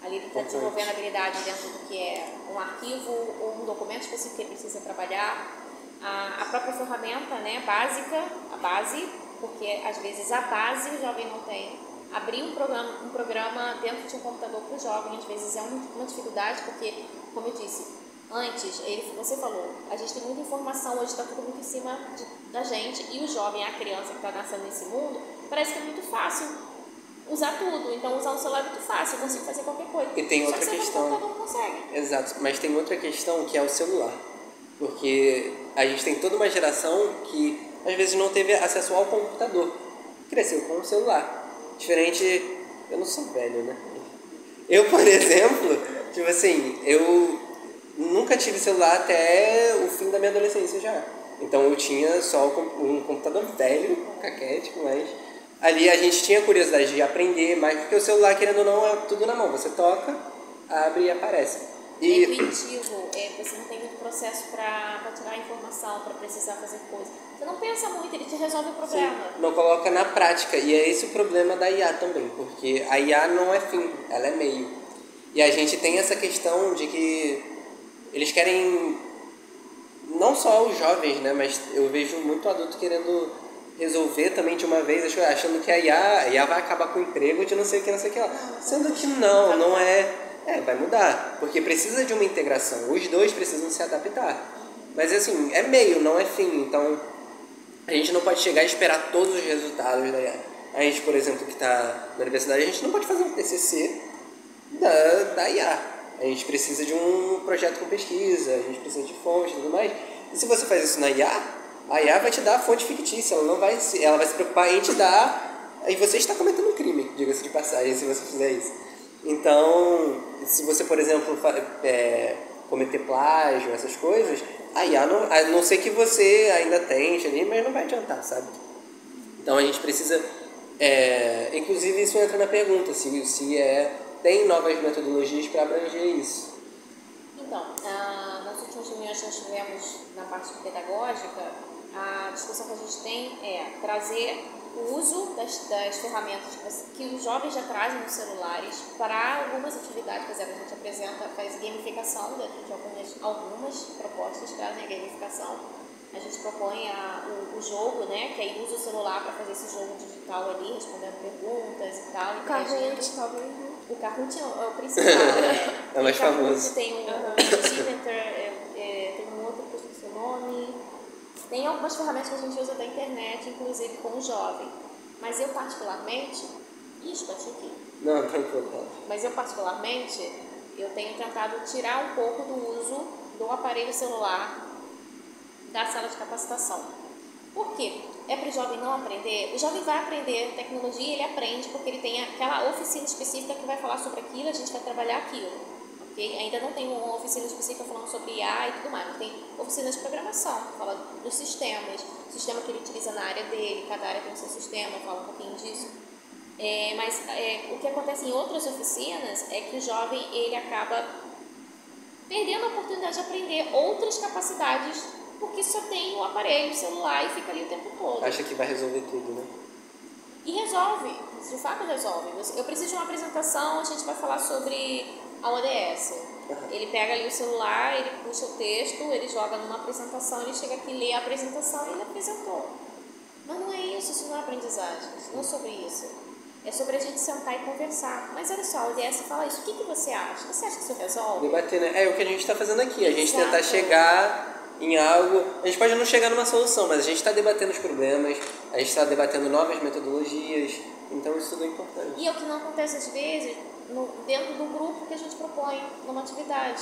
S4: Ali ele está desenvolvendo habilidade dentro do que é um arquivo ou um documento específico que ele precisa trabalhar. A própria ferramenta, né, básica, a base, porque às vezes a base o jovem não tem. Abrir um programa dentro de um computador para o jovem às vezes é uma dificuldade, porque, como eu disse, antes, você falou, a gente tem muita informação, hoje está tudo muito em cima da gente, e o jovem, a criança que está nascendo nesse mundo, parece que é muito fácil usar tudo. Então, usar um celular é muito fácil, eu consigo fazer qualquer coisa.
S2: E tem outra questão.
S4: Todo mundo consegue.
S2: Exato, mas tem outra questão que é o celular. Porque a gente tem toda uma geração que às vezes não teve acesso ao computador. Cresceu com o celular. Diferente, eu não sou velho, né? Eu, por exemplo, tipo assim, eu nunca tive celular até o fim da minha adolescência já. Então eu tinha só um computador velho, caquético, mas ali a gente tinha curiosidade de aprender, mas porque o celular, querendo ou não, é tudo na mão. Você toca, abre e aparece.
S4: É intuitivo, você não tem muito processo para tirar informação, para precisar fazer coisa. Você não pensa muito, ele te resolve o problema.
S2: Sim, não coloca na prática, e é esse o problema da IA também, porque a IA não é fim, ela é meio. E a gente tem essa questão de que eles querem, não só os jovens, né, mas eu vejo muito adulto querendo resolver também de uma vez, achando que a IA vai acabar com o emprego de não sei o que lá. Sendo que não é... vai mudar, porque precisa de uma integração, os dois precisam se adaptar. Mas assim, é meio, não é fim, então a gente não pode chegar e esperar todos os resultados da IA. A gente, por exemplo, que está na universidade, a gente não pode fazer um TCC da IA. A gente precisa de um projeto com pesquisa, a gente precisa de fonte e tudo mais. E se você faz isso na IA, a IA vai te dar a fonte fictícia, ela vai se preocupar em te dar... E você está cometendo um crime, diga-se de passagem, se você fizer isso. Então, se você, por exemplo, cometer plágio, essas coisas, a IA, a não ser que você ainda tente ali, mas não vai adiantar, sabe? Então a gente precisa... inclusive isso entra na pergunta, se tem novas metodologias para abranger isso.
S4: Então, nas últimas reuniões que nós tivemos na parte pedagógica, a discussão que a gente tem é trazer o uso das ferramentas que os jovens já trazem nos celulares para algumas atividades. Por exemplo, a gente faz gamificação dentro de algumas propostas, trazem a gamificação. A gente propõe o jogo, né, que aí usa o celular para fazer esse jogo digital ali, respondendo perguntas e tal.
S3: O Kahoot, talvez.
S4: O Kahoot é o principal, né?
S2: É o mais famoso.
S4: Tem o Twitter, tem um outro que eu esqueci o nome. Tem algumas ferramentas que a gente usa da internet, inclusive com o jovem. Mas eu particularmente... Ixi, bati aqui.
S2: Não tem problema.
S4: Mas eu particularmente, eu tenho tentado tirar um pouco do uso do aparelho celular da sala de capacitação. Por quê? É para o jovem não aprender? O jovem vai aprender tecnologia, ele aprende porque ele tem aquela oficina específica que vai falar sobre aquilo, a gente vai trabalhar aquilo. Okay? Ainda não tem uma oficina específica falando sobre IA e tudo mais, tem oficinas de programação, fala dos sistemas, o sistema que ele utiliza na área dele, cada área tem o seu sistema, fala um pouquinho disso. Mas o que acontece em outras oficinas é que o jovem ele acaba perdendo a oportunidade de aprender outras capacidades porque só tem o aparelho, o celular e fica ali o tempo todo.
S2: Acha que vai resolver tudo, né?
S4: E resolve, de fato resolve. Eu preciso de uma apresentação, a gente vai falar sobre a ODS. Ele pega ali o celular, ele puxa o texto, ele joga numa apresentação, ele chega aqui, lê a apresentação e ele apresentou. Mas não é isso não é aprendizagem, não é sobre isso. É sobre a gente sentar e conversar. Mas olha só, a ODS fala isso, o que você acha? Você acha que isso resolve?
S2: Debater, né? É o que a gente está fazendo aqui, a gente tentar chegar em algo, a gente pode não chegar numa solução, mas a gente está debatendo os problemas, a gente está debatendo novas metodologias, então isso tudo é importante.
S4: E é o que não acontece às vezes dentro do grupo que a gente propõe numa atividade.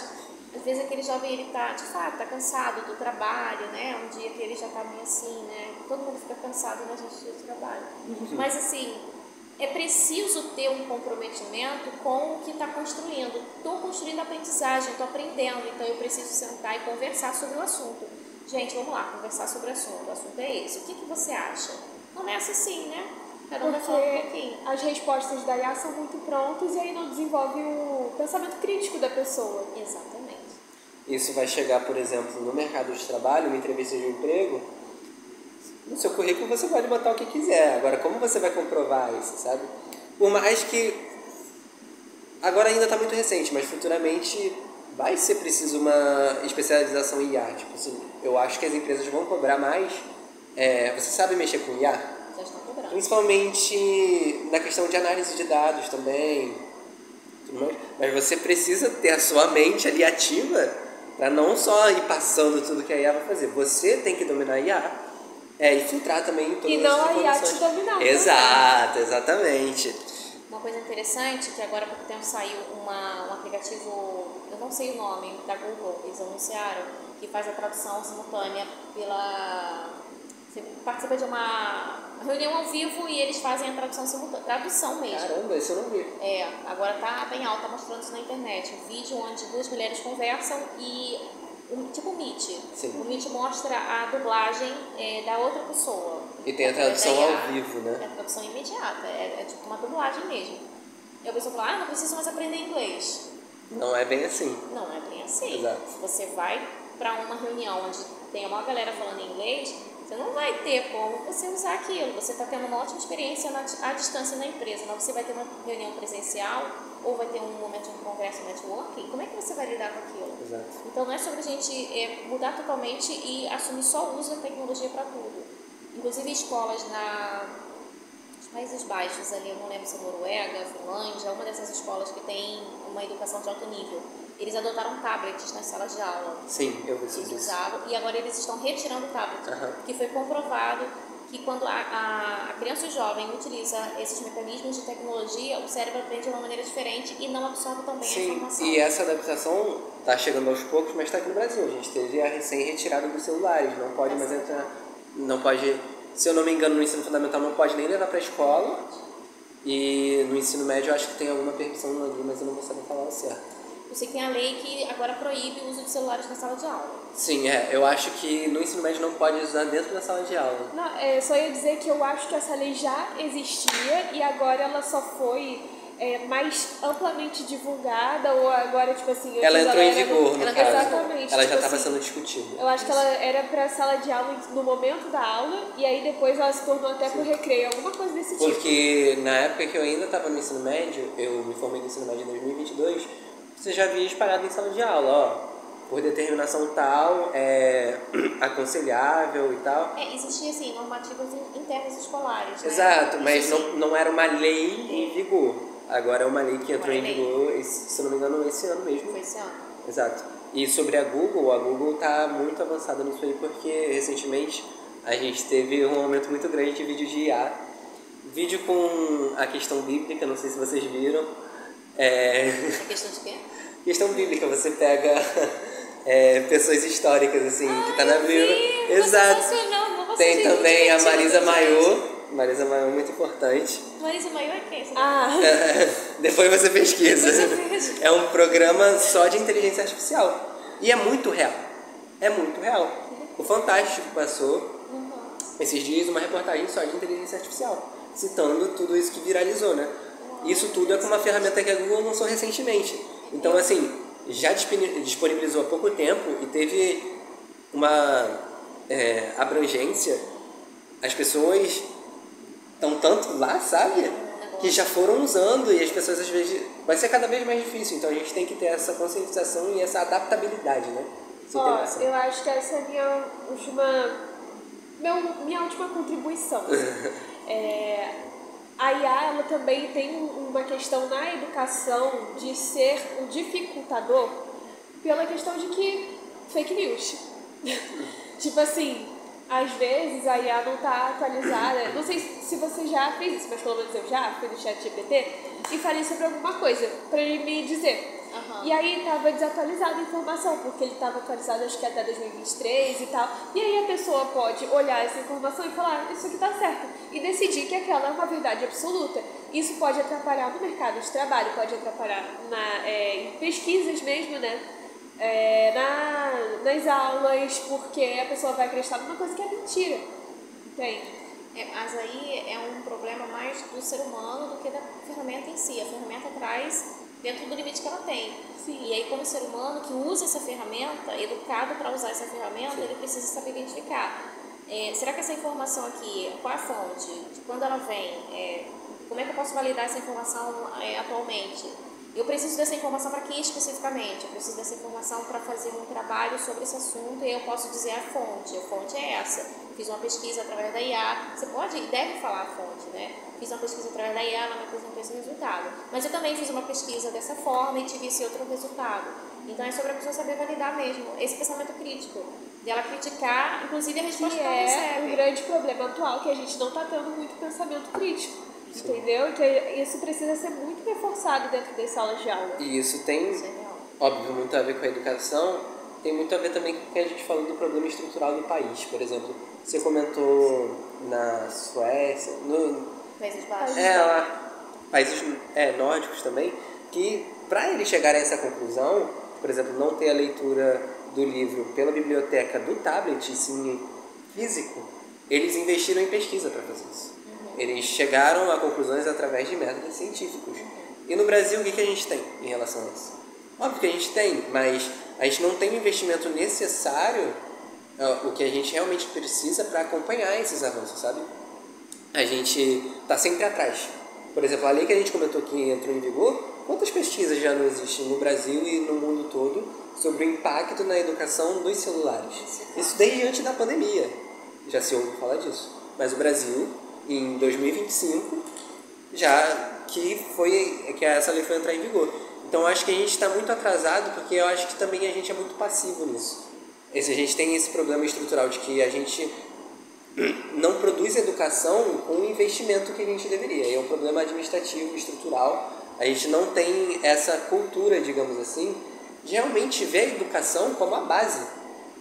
S4: Às vezes aquele jovem, ele tá, de fato, está cansado do trabalho, né? Um dia que ele já está meio assim, né? Todo mundo fica cansado, né? A gente do trabalho. Mas assim, é preciso ter um comprometimento com o que está construindo. Estou construindo aprendizagem, estou aprendendo, então eu preciso sentar e conversar sobre o assunto. Gente, vamos lá, conversar sobre o assunto é esse. O que você acha? Começa assim, né? Cada um vai falar um pouquinho.
S3: As respostas da IA são muito prontas e aí não desenvolve o pensamento crítico da pessoa.
S4: Exatamente.
S2: Isso vai chegar, por exemplo, no mercado de trabalho, uma entrevista de emprego. No seu currículo você pode botar o que quiser. Agora, como você vai comprovar isso, sabe? Por mais que... Agora ainda está muito recente, mas futuramente vai ser preciso uma especialização em IA. Tipo assim, eu acho que as empresas vão cobrar mais. Você sabe mexer com IA?
S4: Já estão cobrando.
S2: Principalmente na questão de análise de dados também. Tudo mais. Mas você precisa ter a sua mente ali ativa para não só ir passando tudo que a IA vai fazer. Você tem que dominar a IA. E filtrar também todas
S3: e não
S2: as
S3: a IA te
S2: informações.
S3: dominar.
S2: Exato, exatamente.
S4: Uma coisa interessante, que agora há pouco tempo saiu um aplicativo, eu não sei o nome, da Google, eles anunciaram, que faz a tradução simultânea Você participa de uma reunião ao vivo e eles fazem a tradução simultânea, tradução mesmo.
S2: Caramba, isso eu não vi.
S4: Agora tá em alta, mostrando isso na internet. Um vídeo onde duas mulheres conversam e... tipo o Meet.
S2: Sim.
S4: O Meet mostra a dublagem da outra pessoa.
S2: E tem a tradução ao vivo, né?
S4: É a tradução imediata, é tipo uma dublagem mesmo. E a pessoa fala, não preciso mais aprender inglês.
S2: Não é bem assim.
S4: Não é bem assim.
S2: Exato.
S4: Se você vai para uma reunião onde tem uma galera falando inglês, você não vai ter como você usar aquilo. Você está tendo uma ótima experiência à distância na empresa, mas você vai ter uma reunião presencial ou vai ter um momento de conversa, networking, como é que você vai lidar com aquilo?
S2: Exato.
S4: Então não é sobre a gente mudar totalmente e assumir só o uso da tecnologia para tudo. Inclusive escolas nos Países Baixos, ali, eu não lembro se é Noruega, Finlândia, uma dessas escolas que tem uma educação de alto nível, eles adotaram tablets nas salas de aula.
S2: Sim, eu vi sobre
S4: Eles
S2: isso.
S4: usavam, e agora eles estão retirando o tablet, porque foi comprovado que quando a criança e o jovem utiliza esses mecanismos de tecnologia, o cérebro aprende de uma maneira diferente e não absorve também a informação.
S2: E essa adaptação está chegando aos poucos, mas está aqui no Brasil. A gente teve a recém-retirada dos celulares, não pode mais entrar, não pode, se eu não me engano, no ensino fundamental não pode nem levar para a escola E no ensino médio eu acho que tem alguma permissão ali, mas eu não vou saber falar o certo.
S4: Eu sei que tem a lei que agora proíbe o uso de celulares na sala de aula.
S2: Sim, eu acho que no ensino médio não pode usar dentro da sala de aula.
S3: Não, só ia dizer que eu acho que essa lei já existia e agora ela só foi mais amplamente divulgada, ou agora, tipo assim...
S2: Ela entrou em vigor, no caso.
S3: Exatamente.
S2: Ela já
S3: tipo
S2: estava
S3: assim,
S2: sendo discutida.
S3: Eu acho que ela era pra sala de aula no momento da aula, e aí depois ela se tornou até pro recreio, alguma coisa desse tipo.
S2: Porque na época que eu ainda estava no ensino médio, eu me formei no ensino médio em 2022, você já via espalhado em sala de aula, ó. Por determinação tal, aconselhável e tal.
S4: Existia, assim, normativas internas escolares, né?
S2: Exato, mas
S4: Isso,
S2: não era uma lei em vigor. Agora é uma lei que entrou em vigor, se não me engano, esse ano mesmo.
S4: Foi esse ano.
S2: Exato. E sobre a Google está muito avançada nisso aí, porque recentemente a gente teve um aumento muito grande de vídeo de IA. Vídeo com a questão bíblica, não sei se vocês viram.
S4: A questão de quê?
S2: Questão bíblica, você pega pessoas históricas, assim, que tá na Bíblia. Exato. Tem também a Marisa Maiô. Marisa Maiô é muito importante.
S4: Marisa Maiô é quem?
S2: Depois você pesquisa. É um programa só de inteligência artificial. E é muito real. É muito real. O Fantástico passou esses dias uma reportagem só de inteligência artificial, citando tudo isso que viralizou, né? Isso tudo é com uma ferramenta que a Google lançou recentemente. Então, assim, já disponibilizou há pouco tempo e teve uma abrangência. As pessoas estão tanto lá, sabe? Que já foram usando e as pessoas às vezes... Vai ser cada vez mais difícil, então a gente tem que ter essa conscientização e essa adaptabilidade, né?
S3: Eu acho que essa é minha última contribuição. A IA, ela também tem uma questão na educação de ser um dificultador pela questão de que fake news. Tipo assim, às vezes a IA não está atualizada. Não sei se você já fez isso, mas pelo menos eu já fui no ChatGPT e falei sobre alguma coisa para ele me dizer. E aí estava desatualizada a informação, porque ele estava atualizado acho que até 2023 e tal. E aí a pessoa pode olhar essa informação e falar, isso aqui está certo, e decidir que aquela é uma verdade absoluta. Isso pode atrapalhar no mercado de trabalho, pode atrapalhar em pesquisas mesmo, né? Nas aulas, porque a pessoa vai acreditar numa coisa que é mentira. Entende?
S4: Mas aí é um problema mais do ser humano do que da ferramenta em si. A ferramenta traz dentro do limite que ela tem.
S3: Sim.
S4: E aí, como ser humano que usa essa ferramenta, educado para usar essa ferramenta, ele precisa saber identificar. Será que essa informação aqui, qual é a fonte? De quando ela vem? Como é que eu posso validar essa informação atualmente? Eu preciso dessa informação para quê especificamente? Eu preciso dessa informação para fazer um trabalho sobre esse assunto e eu posso dizer a fonte. A fonte é essa. Fiz uma pesquisa através da IA. Você pode e deve falar a fonte, né? Fiz uma pesquisa através da IA, ela me apresentou esse resultado. Mas eu também fiz uma pesquisa dessa forma e tive esse outro resultado. Então é sobre a pessoa saber validar mesmo esse pensamento crítico. De ela criticar, inclusive a resposta que ela recebe.
S3: É um grande problema atual, que a gente não está tendo muito pensamento crítico. Entendeu? Que isso precisa ser muito reforçado dentro das salas de aula.
S2: E isso tem, óbvio, muito a ver com a educação, tem muito a ver também com o que a gente falou do problema estrutural do país. Por exemplo, você comentou na Suécia,
S4: Países Baixos.
S2: Países nórdicos também, que para eles chegarem a essa conclusão, por exemplo, não ter a leitura do livro pela biblioteca do tablet, e sim físico, eles investiram em pesquisa para fazer isso. Eles chegaram a conclusões através de métodos científicos. E no Brasil, o que a gente tem em relação a isso? Óbvio que a gente tem, mas a gente não tem o investimento necessário, o que a gente realmente precisa para acompanhar esses avanços, sabe? A gente está sempre atrás. Por exemplo, a lei que a gente comentou que entrou em vigor, quantas pesquisas já não existem no Brasil e no mundo todo sobre o impacto na educação dos celulares? Isso desde antes da pandemia. Já se ouve falar disso. Mas o Brasil, em 2025, já que essa lei foi entrar em vigor. Então eu acho que a gente está muito atrasado, porque eu acho que também a gente é muito passivo nisso. A gente tem esse problema estrutural de que a gente não produz educação com o investimento que a gente deveria. É um problema administrativo, estrutural. A gente não tem essa cultura, digamos assim, de realmente ver a educação como a base.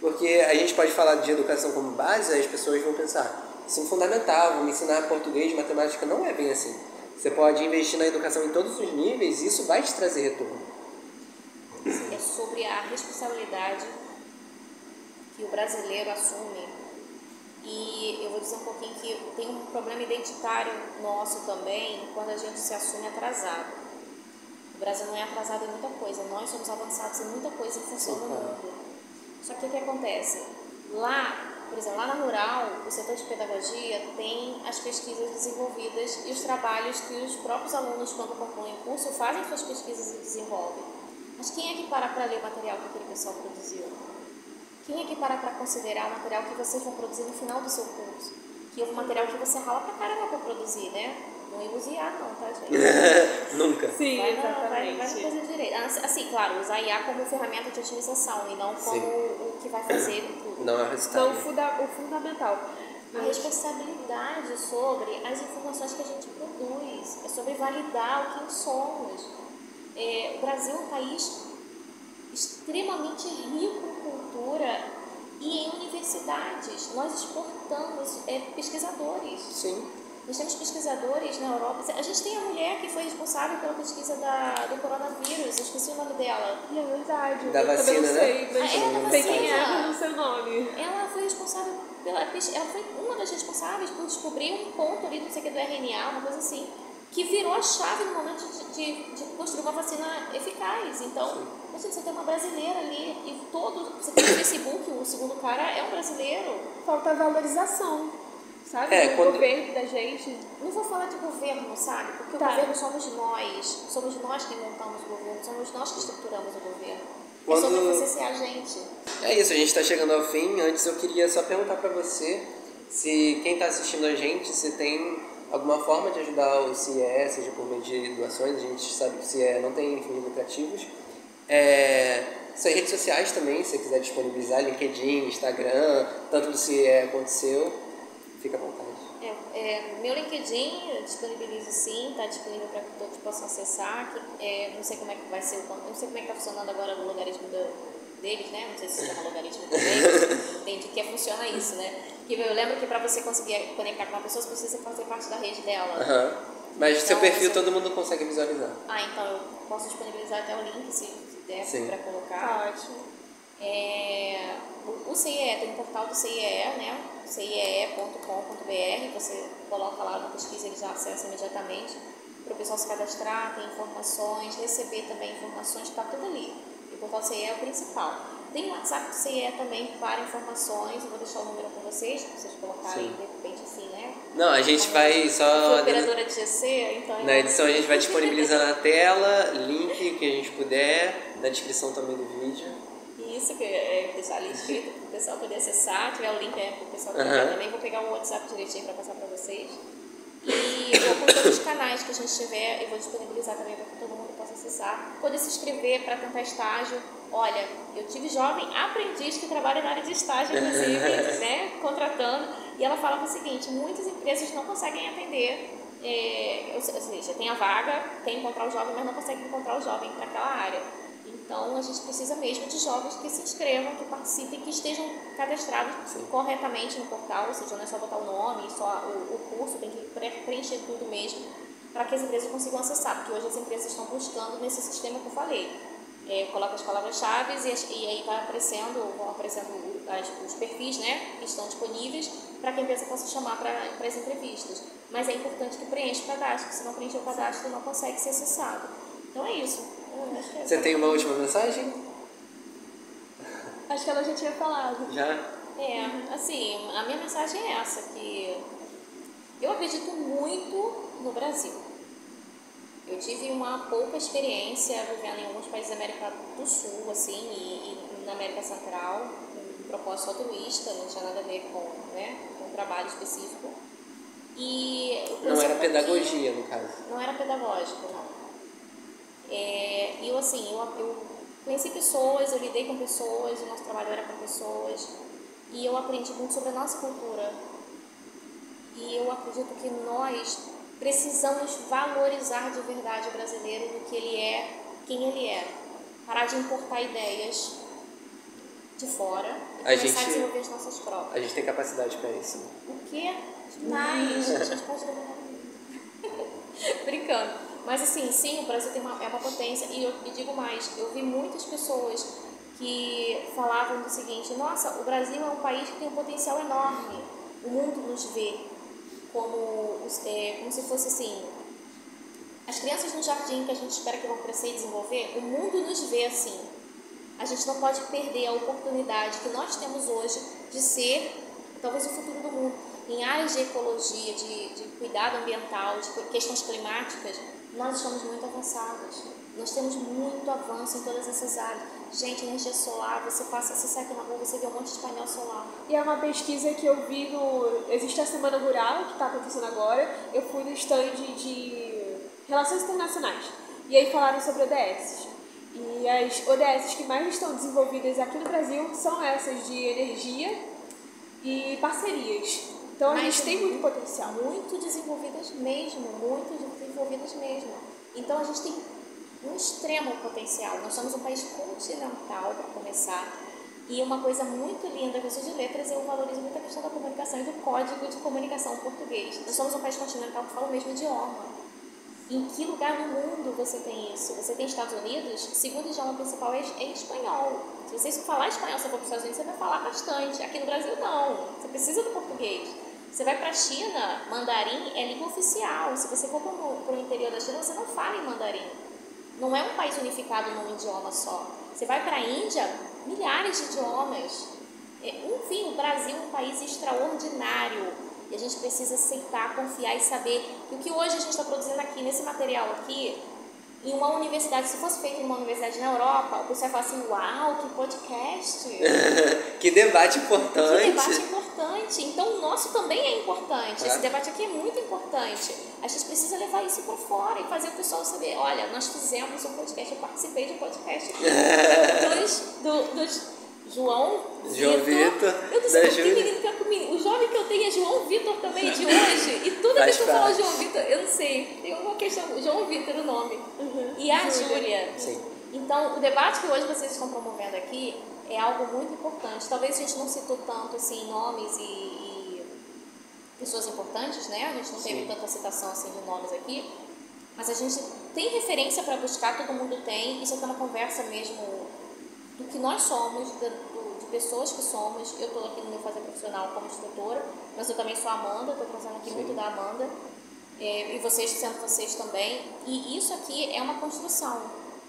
S2: Porque a gente pode falar de educação como base, as pessoas vão pensar, isso é fundamental, vou me ensinar português, matemática. Não é bem assim. Você pode investir na educação em todos os níveis e isso vai te trazer retorno.
S4: É sobre a responsabilidade que o brasileiro assume. E eu vou dizer um pouquinho que tem um problema identitário nosso também quando a gente se assume atrasado. O Brasil não é atrasado em muita coisa, nós somos avançados em muita coisa que funciona no mundo. Só que o que acontece? Lá, por exemplo, lá na Rural, o setor de pedagogia tem as pesquisas desenvolvidas e os trabalhos que os próprios alunos, quando concluem o curso, fazem suas pesquisas e desenvolvem. Mas quem é que para ler o material que aquele pessoal produziu? Quem é que para considerar o material que vocês vão produzir no final do seu curso? Que é um material que você rala pra caramba pra produzir, né? Não ia usar IA não, tá, gente?
S2: Nunca.
S3: Sim,
S4: Vai
S3: exatamente.
S4: fazer direito. Assim, claro, usar IA como ferramenta de otimização e não como o que vai fazer tudo.
S2: Não é o resultado.
S3: Então, o fundamental.
S4: A responsabilidade sobre as informações que a gente produz, é sobre validar o que somos. O Brasil é um país extremamente rico em cultura e em universidades. Nós exportamos pesquisadores.
S2: Sim.
S4: Nós temos pesquisadores na Europa. A gente tem a mulher que foi responsável pela pesquisa do coronavírus, eu esqueci o nome dela.
S3: E é verdade.
S2: Da
S3: eu
S2: vacina,
S3: também não sei,
S2: né?
S3: mas
S4: Da
S3: sei quem é,
S4: vacina.
S3: mas não sei o nome.
S4: Ela foi responsável ela foi uma das responsáveis por descobrir um ponto ali, não sei o que, do RNA, uma coisa assim, que virou a chave no momento de construir uma vacina eficaz. Então, você tem uma brasileira ali e você tem no Facebook, o segundo cara é um brasileiro.
S3: Falta valorização, sabe?
S2: É,
S3: do
S2: quando-
S3: governo, da gente.
S4: Não vou falar de governo, sabe? Porque
S3: Tá.
S4: o governo somos nós que montamos o governo, somos nós que estruturamos o governo.
S2: Quando-
S4: É sobre você ser a gente.
S2: É isso, a gente está chegando ao fim. Antes eu queria só perguntar para você se quem está assistindo a gente, se tem alguma forma de ajudar o CIE, seja por meio de doações. A gente sabe que o CIE não tem fins lucrativos. Suas redes sociais também, se você quiser disponibilizar, LinkedIn, Instagram, tanto do CIE quanto o seu, fica à vontade.
S4: Meu LinkedIn eu disponibilizo sim, está disponível para que todos possam acessar. Não sei como é que vai ser, não sei como é que está funcionando agora o logaritmo deles, né? Não sei se chama logaritmo também, mas entendi que funciona isso, né? Porque eu lembro que para você conseguir conectar com uma pessoa, você precisa fazer parte da rede dela.
S2: Aham. Mas seu
S4: Então,
S2: perfil
S4: você-
S2: todo mundo consegue visualizar.
S4: Então eu posso disponibilizar até o link, se der
S2: Sim.
S4: para colocar.
S3: Tá ótimo.
S4: O CIE, tem um portal do CIE, né? ciee.com.br, você coloca lá na pesquisa, ele já acessa imediatamente para o pessoal se cadastrar, tem informações, receber também informações, está tudo ali. E o portal do CIE é o principal. Tem o WhatsApp do CIE também para informações, eu vou deixar o número com vocês, para vocês colocarem
S2: Sim.
S4: de repente assim, né?
S2: Não, a gente vai
S4: Eu
S2: só...
S4: sou operadora de GC, então...
S2: Na edição a gente vai disponibilizar na tela, link que a gente puder, na descrição também do vídeo.
S4: Isso, que deixar ali escrito para o pessoal poder acessar, tiver o link para o pessoal poder
S2: Aham.
S4: também. Vou pegar o WhatsApp direitinho para passar para vocês. E vou com todos os canais que a gente tiver, eu vou disponibilizar também para que todo mundo possa acessar. Poder se inscrever para tentar estágio. Olha, eu tive jovem aprendiz que trabalha na área de estágio, inclusive, né, contratando. E ela falava o seguinte, muitas empresas não conseguem atender, ou seja, tem a vaga, quer encontrar o jovem, mas não consegue encontrar o jovem para aquela área. Então, a gente precisa mesmo de jovens que se inscrevam, que participem, que estejam cadastrados corretamente no portal, ou seja, não é só botar o nome, só o curso, tem que preencher tudo mesmo, para que as empresas consigam acessar, porque hoje as empresas estão buscando nesse sistema que eu falei. Coloca as palavras-chave e aí vão aparecendo os perfis, né, que estão disponíveis para que a empresa possa chamar para as entrevistas. Mas é importante que preencha o cadastro, se não preencher o cadastro não consegue ser acessado. Então é isso.
S2: Você tem uma última mensagem?
S3: Acho que ela já tinha falado.
S2: Já?
S4: Assim, a minha mensagem é essa, que eu acredito muito no Brasil. Eu tive uma pouca experiência vivendo em alguns países da América do Sul, assim, e na América Central, um propósito altruísta, não tinha nada a ver com um trabalho específico. E eu
S2: Não
S4: conheci
S2: era
S4: um pouquinho-
S2: pedagogia, no caso.
S4: Não era pedagógico, não. E eu conheci pessoas, eu lidei com pessoas, o nosso trabalho era com pessoas, e eu aprendi muito sobre a nossa cultura. E eu acredito que nós precisamos valorizar de verdade o brasileiro no que ele é, quem ele é. Parar de importar ideias de fora e
S2: A
S4: começar
S2: gente-
S4: a desenvolver as nossas próprias.
S2: A gente tem capacidade para isso.
S4: O que? Demais! A gente pode demorar. Brincando. Mas assim, sim, o Brasil é uma potência. E eu digo mais, eu vi muitas pessoas que falavam do seguinte: nossa, o Brasil é um país que tem um potencial enorme. O mundo nos vê como se fosse assim, as crianças no jardim que a gente espera que vão crescer e desenvolver, o mundo nos vê assim. A gente não pode perder a oportunidade que nós temos hoje de ser talvez o futuro do mundo. Em áreas de ecologia, de cuidado ambiental, de questões climáticas, nós estamos muito avançados. Nós temos muito avanço em todas essas áreas. Gente, energia solar, você sai aqui na rua, você vê um monte de painel solar.
S3: E é uma pesquisa que eu vi existe a Semana Rural, que está acontecendo agora. Eu fui no stand de Relações Internacionais. E aí falaram sobre ODS. E as ODS que mais estão desenvolvidas aqui no Brasil são essas de energia e parcerias. Então a gente tem muito potencial.
S4: Muito desenvolvidas mesmo. Então a gente tem um extremo potencial. Nós somos um país continental, para começar. E uma coisa muito linda que eu sou de letras, eu valorizo muito a questão da comunicação e do código de comunicação português. Nós somos um país continental que fala o mesmo idioma. Em que lugar no mundo você tem isso? Você tem Estados Unidos, o segundo idioma principal é espanhol. Se você falar espanhol, se você for para os Estados Unidos, você vai falar bastante. Aqui no Brasil, não. Você precisa do português. Você vai para a China, mandarim é língua oficial. Se você for para o interior da China, você não fala em mandarim. Não é um país unificado num idioma só. Você vai para a Índia, milhares de idiomas. Enfim, o Brasil é um país extraordinário. E a gente precisa aceitar, confiar e saber que o que hoje a gente está produzindo aqui, nesse material aqui, em uma universidade, se fosse feito em uma universidade na Europa, o pessoal ia falar assim: uau, que podcast!
S2: Que debate importante!
S4: Que debate importante! Então o nosso também é importante. Esse debate aqui é muito importante. A gente precisa levar isso para fora e fazer o pessoal saber: olha, nós fizemos um podcast, eu participei de um podcast dos João Vitor. Eu não sei que menino que é comigo. O jovem que eu tenho é João Vitor também, de hoje. E toda vez que eu falo João Vitor, eu não sei. Tem alguma questão. João Vitor, o nome. E a Júlia. Então, o debate que hoje vocês estão promovendo aqui é algo muito importante. Talvez a gente não citou tanto assim, nomes e pessoas importantes, né? A gente não teve tanta citação assim, de nomes aqui. Mas a gente tem referência para buscar, todo mundo tem. Isso é uma conversa mesmo do que nós somos, de pessoas que somos. Eu estou aqui no meu fazer profissional como instrutora, mas eu também sou a Amanda, estou trazendo aqui muito da Amanda, e vocês sendo vocês também. E isso aqui é uma construção,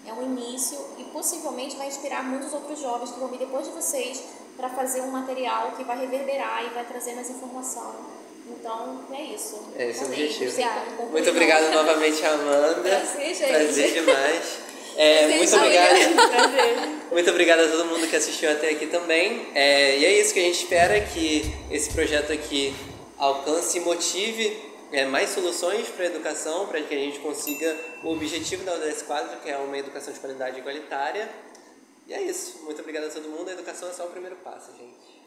S4: é um início e possivelmente vai inspirar muitos outros jovens que vão vir depois de vocês para fazer um material que vai reverberar e vai trazer mais informação. Então, é isso.
S2: É esse o objetivo. Muito obrigada novamente, Amanda.
S4: Prazer, gente.
S2: Prazer demais. Muito obrigada. Muito obrigada a todo mundo que assistiu até aqui também. E é isso que a gente espera, que esse projeto aqui alcance e motive mais soluções para a educação, para que a gente consiga o objetivo da ODS 4, que é uma educação de qualidade igualitária. E é isso. Muito obrigado a todo mundo. A educação é só o primeiro passo, gente.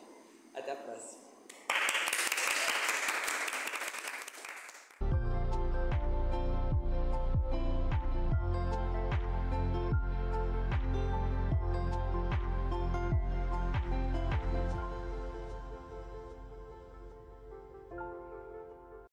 S2: Até a próxima.